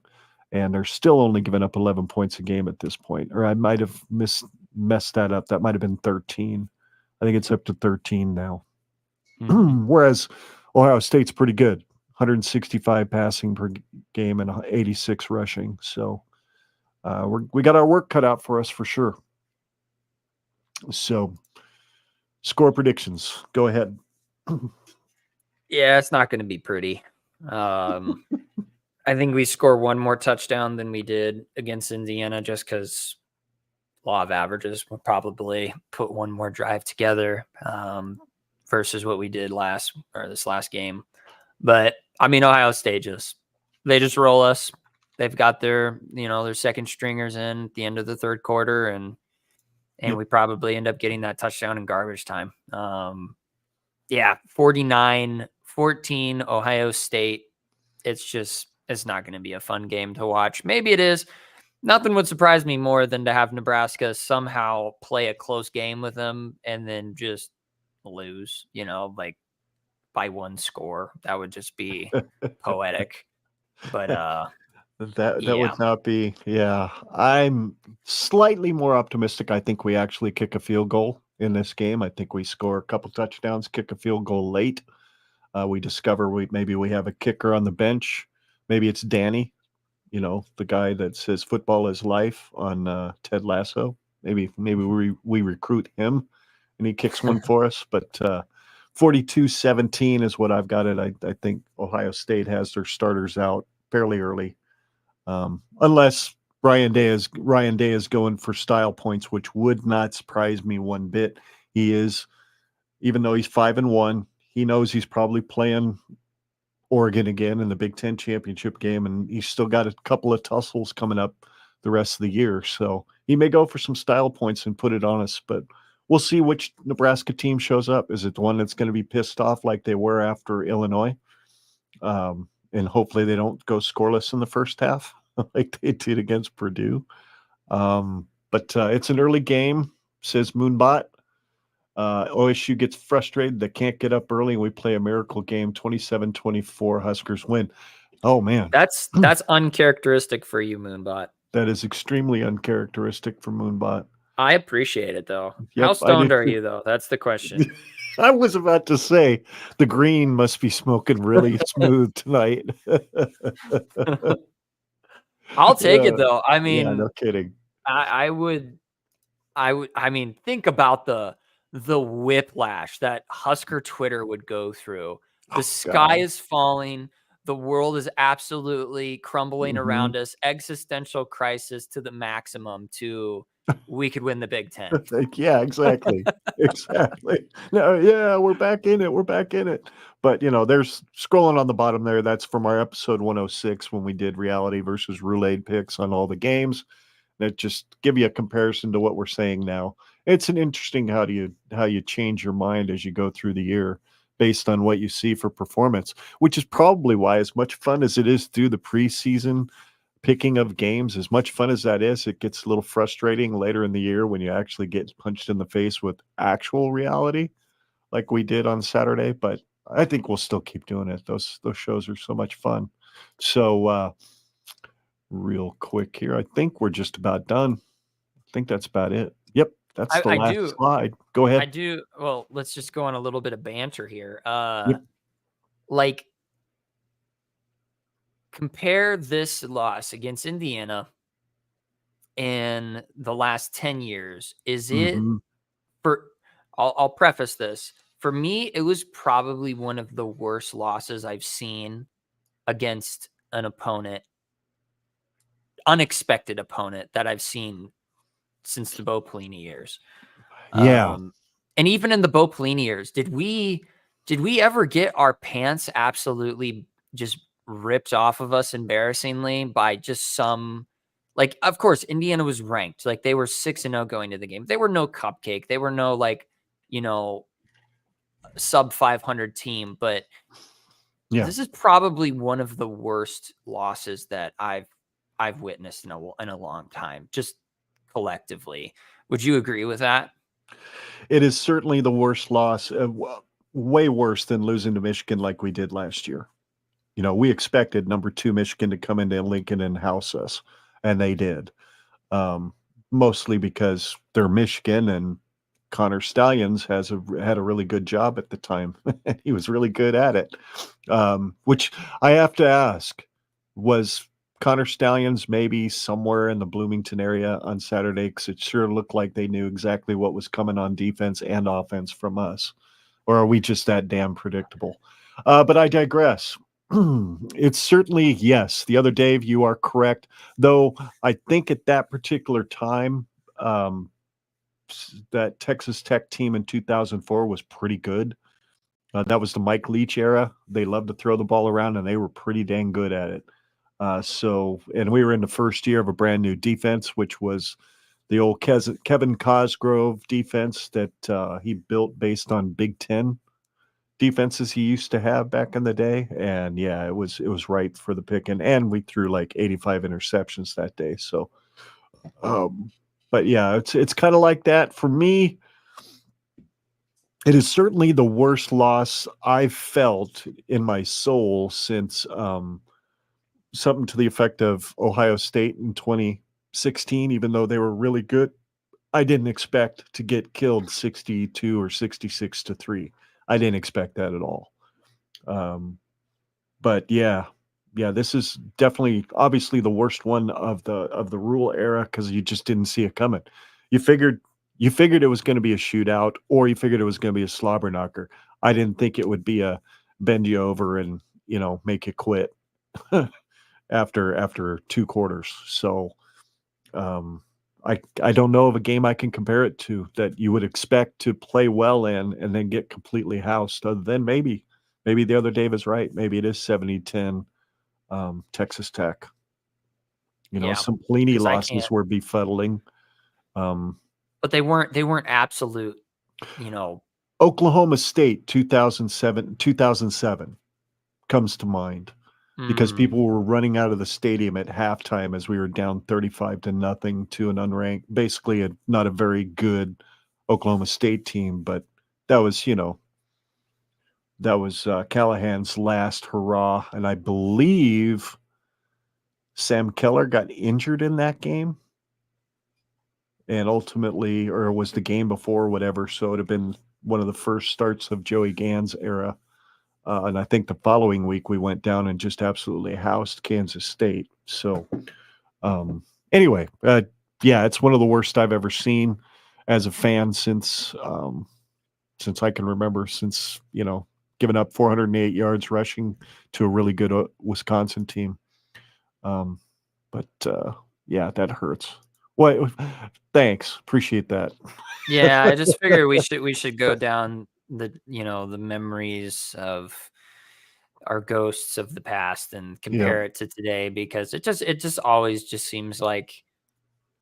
and they're still only giving up 11 points a game at this point. Or I might have messed that up. That might have been 13. I think it's up to 13 now. Whereas Ohio State's pretty good. 165 passing per game and 86 rushing. So we got our work cut out for us for sure. So score predictions. Go ahead. Yeah, it's not going to be pretty. I think we score one more touchdown than we did against Indiana just because law of averages will probably put one more drive together versus what we did this last game. But I mean, Ohio State they just roll us. They've got their second stringers in at the end of the third quarter, and we probably end up getting that touchdown in garbage time. 49-14 Ohio State. It's not going to be a fun game to watch. Maybe it is. Nothing would surprise me more than to have Nebraska somehow play a close game with them and then just lose, like by one score. That would just be poetic. But that would not be. Yeah, I'm slightly more optimistic. I think we actually kick a field goal in this game. I think we score a couple touchdowns, kick a field goal late. We discover maybe we have a kicker on the bench. Maybe it's Danny, the guy that says football is life on Ted Lasso. Maybe we recruit him and he kicks one for us. But 42-17 is what I've got it. I think Ohio State has their starters out fairly early, unless Ryan Day is going for style points, which would not surprise me one bit. He is, even though he's 5-1, he knows he's probably playing Oregon again in the Big Ten championship game, and he's still got a couple of tussles coming up the rest of the year. So he may go for some style points and put it on us, but we'll see which Nebraska team shows up. Is it the one that's going to be pissed off like they were after Illinois? And hopefully they don't go scoreless in the first half like they did against Purdue. But it's an early game, says Moonbot. OSU gets frustrated. They can't get up early, and we play a miracle game. 27-24, Huskers win. Oh, man. That's uncharacteristic for you, Moonbot. That is extremely uncharacteristic for Moonbot. I appreciate it though. Yep, How I stoned do are too. you though? That's the question. I was about to say the green must be smoking really smooth tonight. I'll take it Uh, though. I yeah, mean, no kidding. I would, I mean, think about the whiplash that Husker Twitter would go through. The Oh, sky God. is falling. The world is absolutely crumbling Mhm. around us. Existential crisis to the maximum. To we could win the Big Ten. Like, yeah, exactly. Exactly. No, yeah, we're back in it. We're back in it. But, there's scrolling on the bottom there. That's from our episode 106 when we did reality versus roulette picks on all the games. That just give you a comparison to what we're saying now. It's an interesting how you change your mind as you go through the year based on what you see for performance, which is probably why, as much fun as it is through the preseason picking of games, as much fun as that is, it gets a little frustrating later in the year when you actually get punched in the face with actual reality like we did on Saturday. But I think we'll still keep doing it. Those shows are so much fun. So real quick here, I think we're just about done. I think that's about it. Yep, that's the I last do. slide. Go I ahead. do. Well, let's just go on a little bit of banter here. Yep. Like, compare this loss against Indiana in the last 10 years. Is it Mhm. for, I'll preface this. For me, it was probably one of the worst losses I've seen against an opponent, unexpected opponent that I've seen since the Bo Pelini years. Yeah. And even in the Bo Pelini years, did we ever get our pants absolutely just ripped off of us embarrassingly by just some, like, of course, Indiana was ranked. Like, they were 6-0 going to the game. They were no cupcake. They were no, like, sub 500 team, but Yeah. this is probably one of the worst losses that I've witnessed in a long time, just collectively. Would you agree with that? It is certainly the worst loss, way worse than losing to Michigan like we did last year. We expected number 2 Michigan to come into Lincoln and house us, and they did. Mostly because they're Michigan, and Connor Stallions had a really good job at the time. He was really good at it. Which I have to ask, was Connor Stallions maybe somewhere in the Bloomington area on Saturday? Because it sure looked like they knew exactly what was coming on defense and offense from us. Or are we just that damn predictable? But I digress. It's certainly, yes. The other Dave, you are correct. Though I think at that particular time, that Texas Tech team in 2004 was pretty good. That was the Mike Leach era. They loved to throw the ball around, and they were pretty dang good at it. And we were in the first year of a brand new defense, which was the old Kevin Cosgrove defense that he built based on Big Ten defenses he used to have back in the day. And yeah, it was ripe for the picking. And we threw like 85 interceptions that day. So, but yeah, it's kind of like that for me. It is certainly the worst loss I've felt in my soul since something to the effect of Ohio State in 2016, even though they were really good. I didn't expect to get killed 62 or 66-3. I didn't expect that at all. But yeah, this is definitely, obviously, the worst one of the rule era because you just didn't see it coming. You figured it was going to be a shootout, or you figured it was going to be a slobber knocker. I didn't think it would be a bend you over and make you quit after 2 quarters. So I don't know of a game I can compare it to that you would expect to play well in and then get completely housed, other than maybe the other Dave is right. Maybe it is 70-10 Texas Tech. Some Pelini 'cause I losses can't. were befuddling. But they weren't absolute, Oklahoma State 2007 comes to mind because people were running out of the stadium at halftime as we were down 35-0 to an unranked, basically not a very good Oklahoma State team, but that was Callahan's last hurrah, and I believe Sam Keller got injured in that game. and ultimately, or it was the game before, whatever. So it'd have been one of the first starts of Joey Gann's era. And I think the following week we went down and just absolutely housed Kansas State. So anyway, yeah, it's one of the worst I've ever seen as a fan since I can remember, since, giving up 408 yards rushing to a really good Wisconsin team. But yeah, that hurts. Well, thanks. Appreciate that. Yeah, I just figured we should go down the memories of our ghosts of the past and compare it to today, because it just always just seems like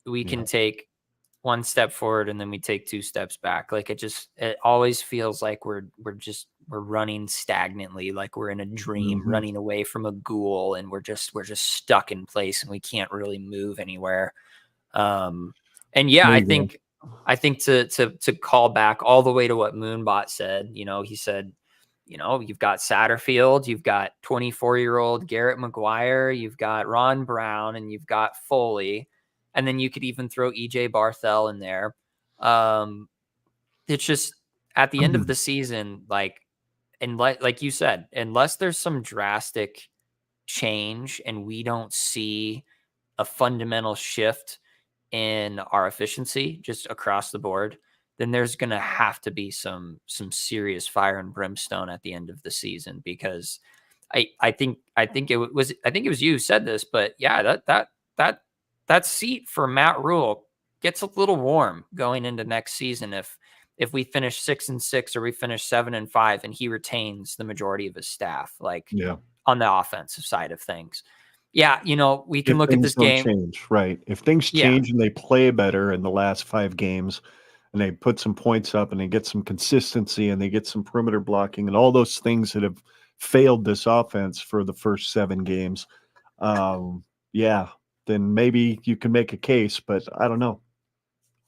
we can take one step forward and then we take two steps back. Like it always feels like we're running stagnantly, like we're in a dream running away from a ghoul, and we're just stuck in place and we can't really move anywhere. And yeah, I think to call back all the way to what Moonbot said, he said, you've got Satterfield, you've got 24-year-old Garrett McGuire, you've got Ron Brown, and you've got Foley. And then you could even throw EJ Barthel in there. It's just at the end of the season, like you said, unless there's some drastic change and we don't see a fundamental shift in our efficiency just across the board, then there's going to have to be some serious fire and brimstone at the end of the season, because I think it was you who said this, but yeah, that seat for Matt Rule gets a little warm going into next season if we finish 6-6 or we finish 7-5 and he retains the majority of his staff, on the offensive side of things. Yeah, we can look at this game. Change, right? If things change and they play better in the last 5 games, and they put some points up and they get some consistency and they get some perimeter blocking and all those things that have failed this offense for the first 7 games, then maybe you can make a case, but I don't know.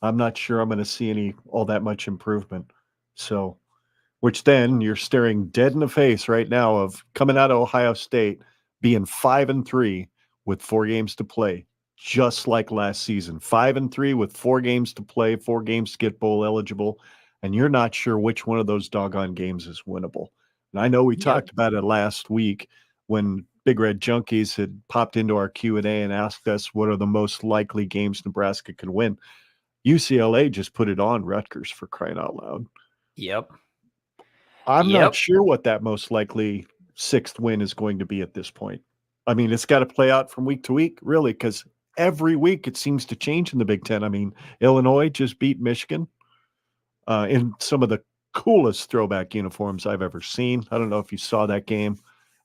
I'm not sure I'm going to see all that much improvement. So, which then you're staring dead in the face right now of coming out of Ohio State being 5-3 with 4 games to play, just like last season. 5-3 with 4 games to play, 4 games to get bowl eligible, and you're not sure which one of those doggone games is winnable. And I know we talked about it last week when Big Red Junkies had popped into our Q&A and asked us what are the most likely games Nebraska can win. UCLA just put it on Rutgers, for crying out loud. Yep. I'm not sure what that most likely 6th win is going to be at this point. I mean, it's got to play out from week to week, really, because every week it seems to change in the Big Ten. I mean, Illinois just beat Michigan in some of the coolest throwback uniforms I've ever seen. I don't know if you saw that game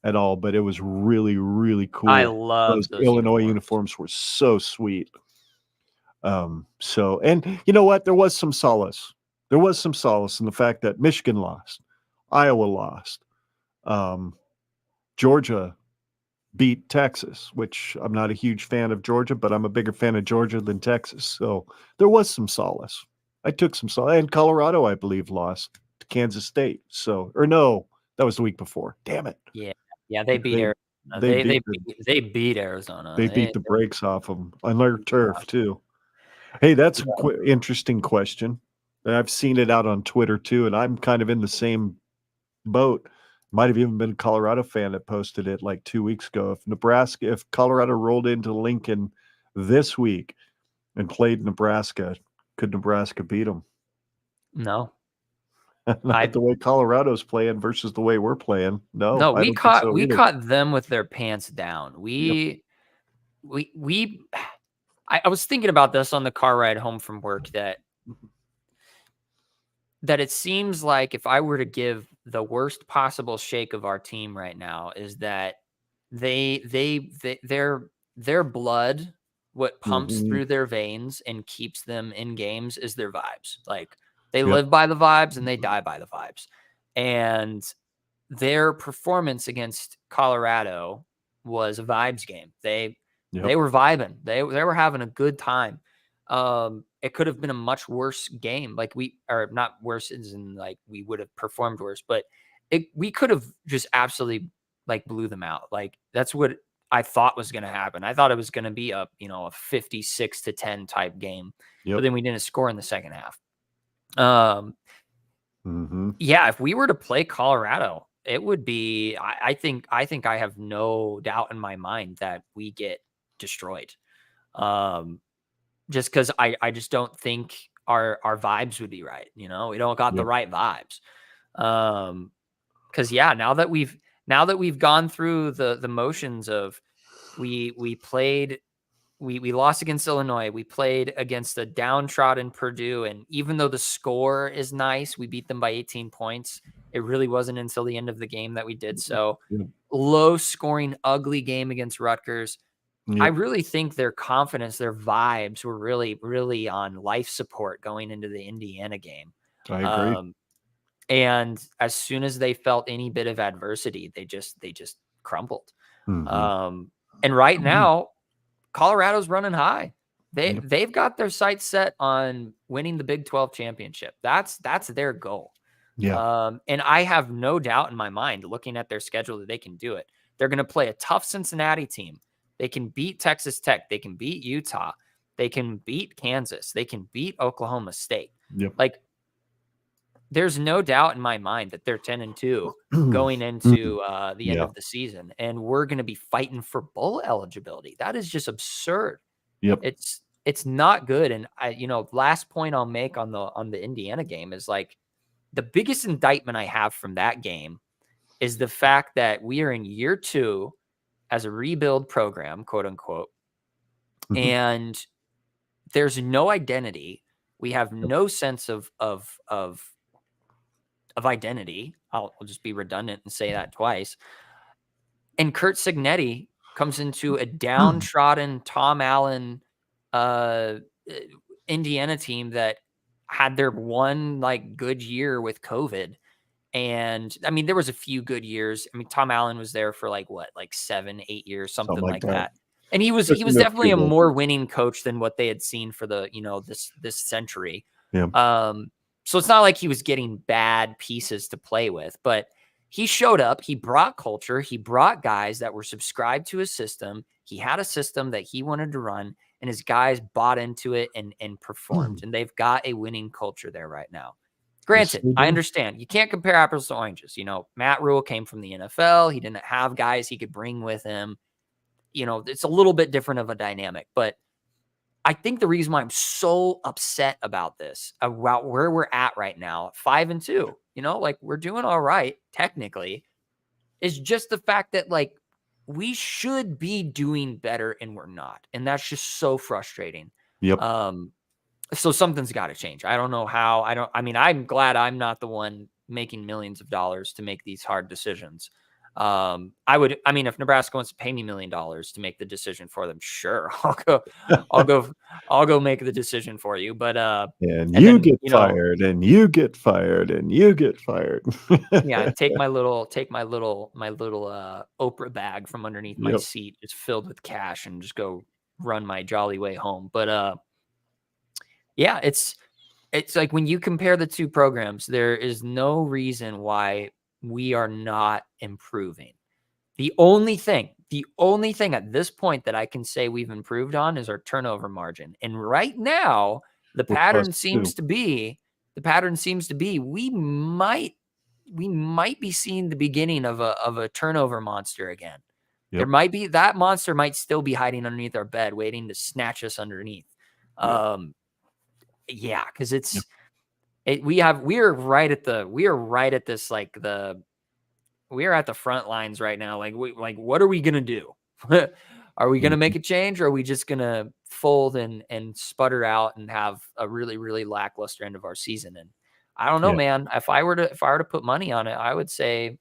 at all, but it was really, really cool. I love those Illinois uniforms were so sweet. And you know what? There was some solace. There was some solace in the fact that Michigan lost, Iowa lost, Georgia beat Texas, which I'm not a huge fan of Georgia, but I'm a bigger fan of Georgia than Texas. So there was some solace. I took some solace. And Colorado, I believe, lost to Kansas State. So, or no, that was the week before. Damn it. Yeah, they beat Arizona. They beat Arizona. They beat the brakes off them on their turf too. Hey, that's an interesting question. And I've seen it out on Twitter too, and I'm kind of in the same boat. Might have even been a Colorado fan that posted it like 2 weeks ago. If Colorado rolled into Lincoln this week and played Nebraska, could Nebraska beat them? No. Not the way Colorado's playing versus the way we're playing. No, we caught them with their pants down. I was thinking about this on the car ride home from work, that it seems like if I were to give the worst possible shake of our team right now, is that their blood, what pumps through their veins and keeps them in games, is their vibes. Like they live by the vibes and they die by the vibes. And their performance against Colorado was a vibes game. They were vibing. They were having a good time. It could have been a much worse game. Like not worse as in like we would have performed worse, but we could have just absolutely like blew them out. Like that's what I thought was going to happen. I thought it was going to be a 56-10 type game, but then we didn't score in the second half. Yeah, if we were to play Colorado, it would be, I think I have no doubt in my mind that we get destroyed. Just because I just don't think our vibes would be right. We don't got the right vibes. Because now that we've gone through the motions of we lost against Illinois, we played against a downtrodden Purdue, and even though the score is nice, we beat them by 18 points. It really wasn't until the end of the game that we did so. Low scoring, ugly game against Rutgers. I really think their confidence, their vibes were really, really on life support going into the Indiana game. I agree. And as soon as they felt any bit of adversity, they just crumbled. And right now, Colorado's running high. They've got their sights set on winning the Big 12 championship. That's their goal. And I have no doubt in my mind, looking at their schedule, that they can do it. They're going to play a tough Cincinnati team. They can beat Texas Tech. They can beat Utah. They can beat Kansas. They can beat Oklahoma State. Like, there's no doubt in my mind that they're 10-2 going into the end of the season, and we're going to be fighting for bowl eligibility. That is just absurd. It's not good. And last point I'll make on the Indiana game is, like, the biggest indictment I have from that game is the fact that we are in year 2 as a rebuild program, quote unquote, and there's no identity. We have no sense of identity. I'll just be redundant and say that twice. And Kurt Signetti comes into a downtrodden Tom Allen Indiana team that had their one good year with COVID. And I mean, there was a few good years. I mean, Tom Allen was there for 7-8 years, something like that. And he was definitely a more winning coach than what they had seen for the, this century. So it's not like he was getting bad pieces to play with, but he showed up, he brought culture, he brought guys that were subscribed to his system. He had a system that he wanted to run, and his guys bought into it and performed. And they've got a winning culture there right now. Granted, I understand you can't compare apples to oranges. Matt Rule came from the NFL. He didn't have guys he could bring with him. It's a little bit different of a dynamic, but I think the reason why I'm so upset about this, about where we're at right now, 5-2, we're doing all right technically, is just the fact that we should be doing better and we're not. And that's just so frustrating. So something's got to change. I don't know how. I'm glad I'm not the one making millions of dollars to make these hard decisions. If Nebraska wants to pay me $1 million to make the decision for them, sure, I'll go make the decision for you. But and you get fired, and you get fired, and you get fired. Yeah, take my little Oprah bag from underneath my seat. It's filled with cash, and just go run my jolly way home. But yeah, it's like when you compare the two programs, there is no reason why we are not improving. The only thing at this point that I can say we've improved on is our turnover margin. And right now, the pattern seems to be we might be seeing the beginning of a turnover monster again. There might be, that monster might still be hiding underneath our bed, waiting to snatch us underneath. Yeah, because we are right at the front lines right now. What are we gonna do? Are we gonna make a change, or are we just gonna fold and sputter out and have a really, really lackluster end of our season? And I don't know, man. If I were to put money on it, I would say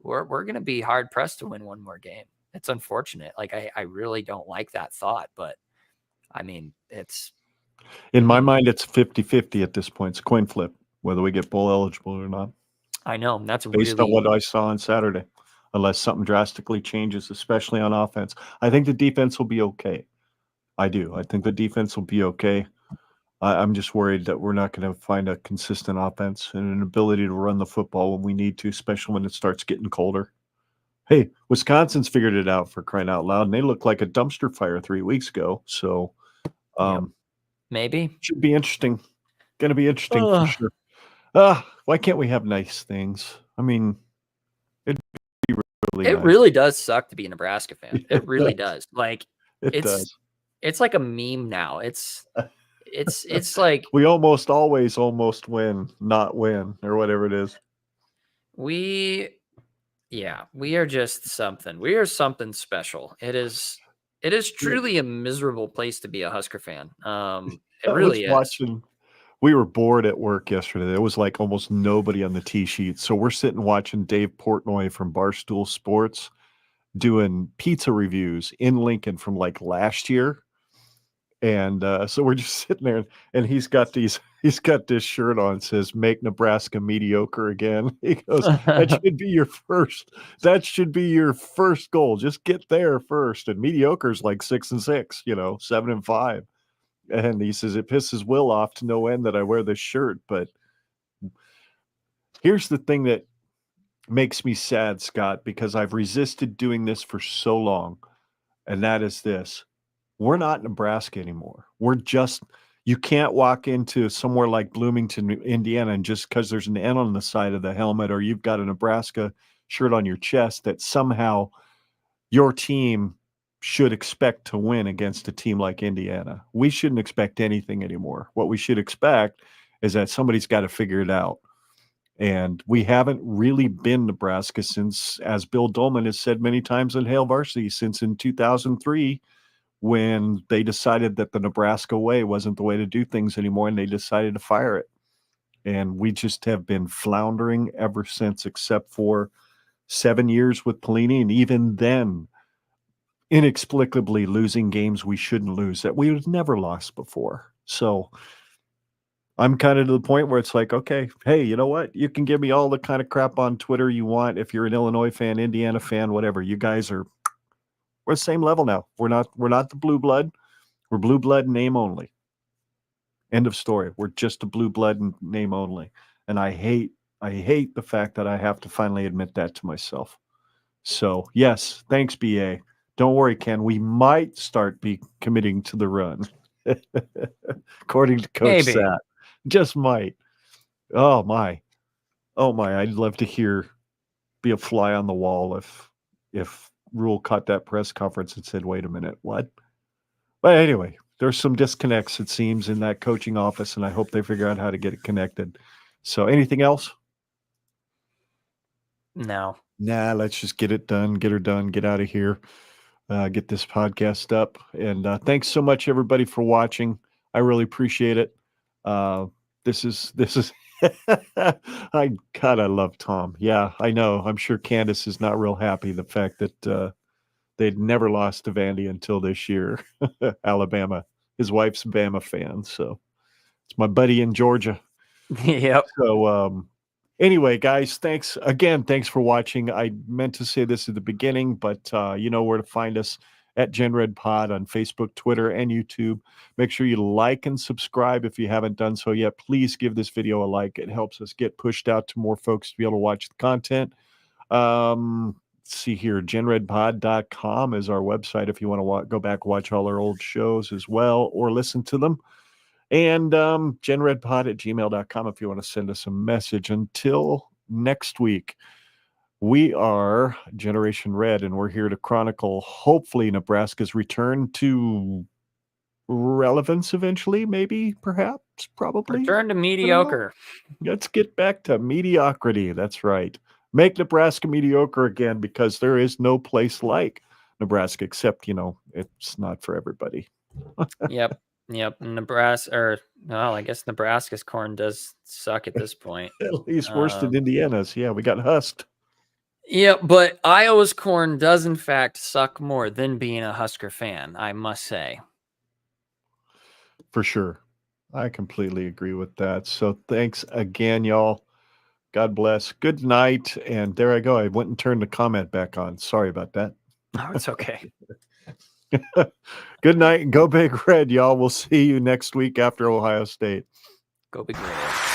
we're gonna be hard pressed to win one more game. It's unfortunate. I really don't like that thought, but I mean, it's in my mind, it's 50-50 at this point. It's a coin flip whether we get bowl eligible or not. I know that's based on what I saw on Saturday, unless something drastically changes, especially on offense. I think the defense will be okay. I do. I think the defense will be okay. I'm just worried that we're not going to find a consistent offense and an ability to run the football when we need to, especially when it starts getting colder. Hey, Wisconsin's figured it out, for crying out loud, and they look like a dumpster fire 3 weeks ago. So Maybe. should be interesting. Going to be interesting for Ugh. sure. Why can't we have nice things? I mean, it'd be really It nice. really does suck to be a Nebraska fan. Yeah, It really does. Like It it's does. it's like a meme now. It's like We almost always almost win, not win, or whatever it is. we are just something. We are something special. It is truly a miserable place to be a Husker fan. It I really was is. watching. We were bored at work yesterday. There was like almost nobody on the tee sheet. So we're sitting watching Dave Portnoy from Barstool Sports doing pizza reviews in Lincoln from like last year. And so we're just sitting there, and he's got this shirt on, says "Make Nebraska mediocre again." He goes, that should be your first goal. Just get there first. And mediocre is like 6-6, 7-5. And he says it pisses Will off to no end that I wear this shirt. But here's the thing that makes me sad, Scott, because I've resisted doing this for so long. And that is this. We're not Nebraska anymore. You can't walk into somewhere like Bloomington, Indiana, and just because there's an N on the side of the helmet or you've got a Nebraska shirt on your chest, that somehow your team should expect to win against a team like Indiana. We shouldn't expect anything anymore. What we should expect is that somebody's got to figure it out. And we haven't really been Nebraska since, as Bill Dolman has said many times in Hail Varsity, since in 2003, when they decided that the Nebraska way wasn't the way to do things anymore, and they decided to fire it. And we just have been floundering ever since, except for 7 years with Pelini, and even then, inexplicably losing games we shouldn't lose, that we had never lost before. So I'm kind of to the point where it's like, okay, hey, you know what? You can give me all the kind of crap on Twitter you want. If you're an Illinois fan, Indiana fan, whatever, you guys we're the same level now. We're not the blue blood. We're blue blood name only. End of story. We're just a blue blood name only. And I hate the fact that I have to finally admit that to myself. So yes, thanks, BA. Don't worry, Ken. We might start committing to the run. According to Coach Maybe. Sat. Just might. Oh my. I'd love to be a fly on the wall if Rule caught that press conference and said, wait a minute, what? But anyway, there's some disconnects, it seems, in that coaching office, and I hope they figure out how to get it connected. So anything else? No. Nah, let's just get it done, get her done, get out of here, get this podcast up. And thanks so much, everybody, for watching. I really appreciate it. This is I love Tom. Yeah, I know. I'm sure Candace is not real happy the fact that they'd never lost to Vandy until this year. Alabama. His wife's a Bama fan, so it's my buddy in Georgia. Yep. So anyway, guys, thanks for watching. I meant to say this at the beginning, but you know where to find us at GenRed Pod on Facebook, Twitter, and YouTube. Make sure you like and subscribe if you haven't done so yet. Please give this video a like. It helps us get pushed out to more folks to be able to watch the content. Let's see here, genredpod.com is our website if you want to go back, watch all our old shows as well, or listen to them. And genredpod@gmail.com if you want to send us a message. Until next week, we are Generation Red, and we're here to chronicle, hopefully, Nebraska's return to relevance eventually, maybe, perhaps, probably. Return to mediocre. Let's get back to mediocrity. That's right. Make Nebraska mediocre again, because there is no place like Nebraska, except, it's not for everybody. Yep. Nebraska, I guess Nebraska's corn does suck at this point. At least worse than Indiana's. Yeah, we got husked. Yeah, but Iowa's corn does in fact suck more than being a Husker fan, I must say. For sure. I completely agree with that. So thanks again, y'all. God bless. Good night. And there I go. I went and turned the comment back on. Sorry about that. Oh, it's okay. Good night and go Big Red, y'all. We'll see you next week after Ohio State. Go Big Red.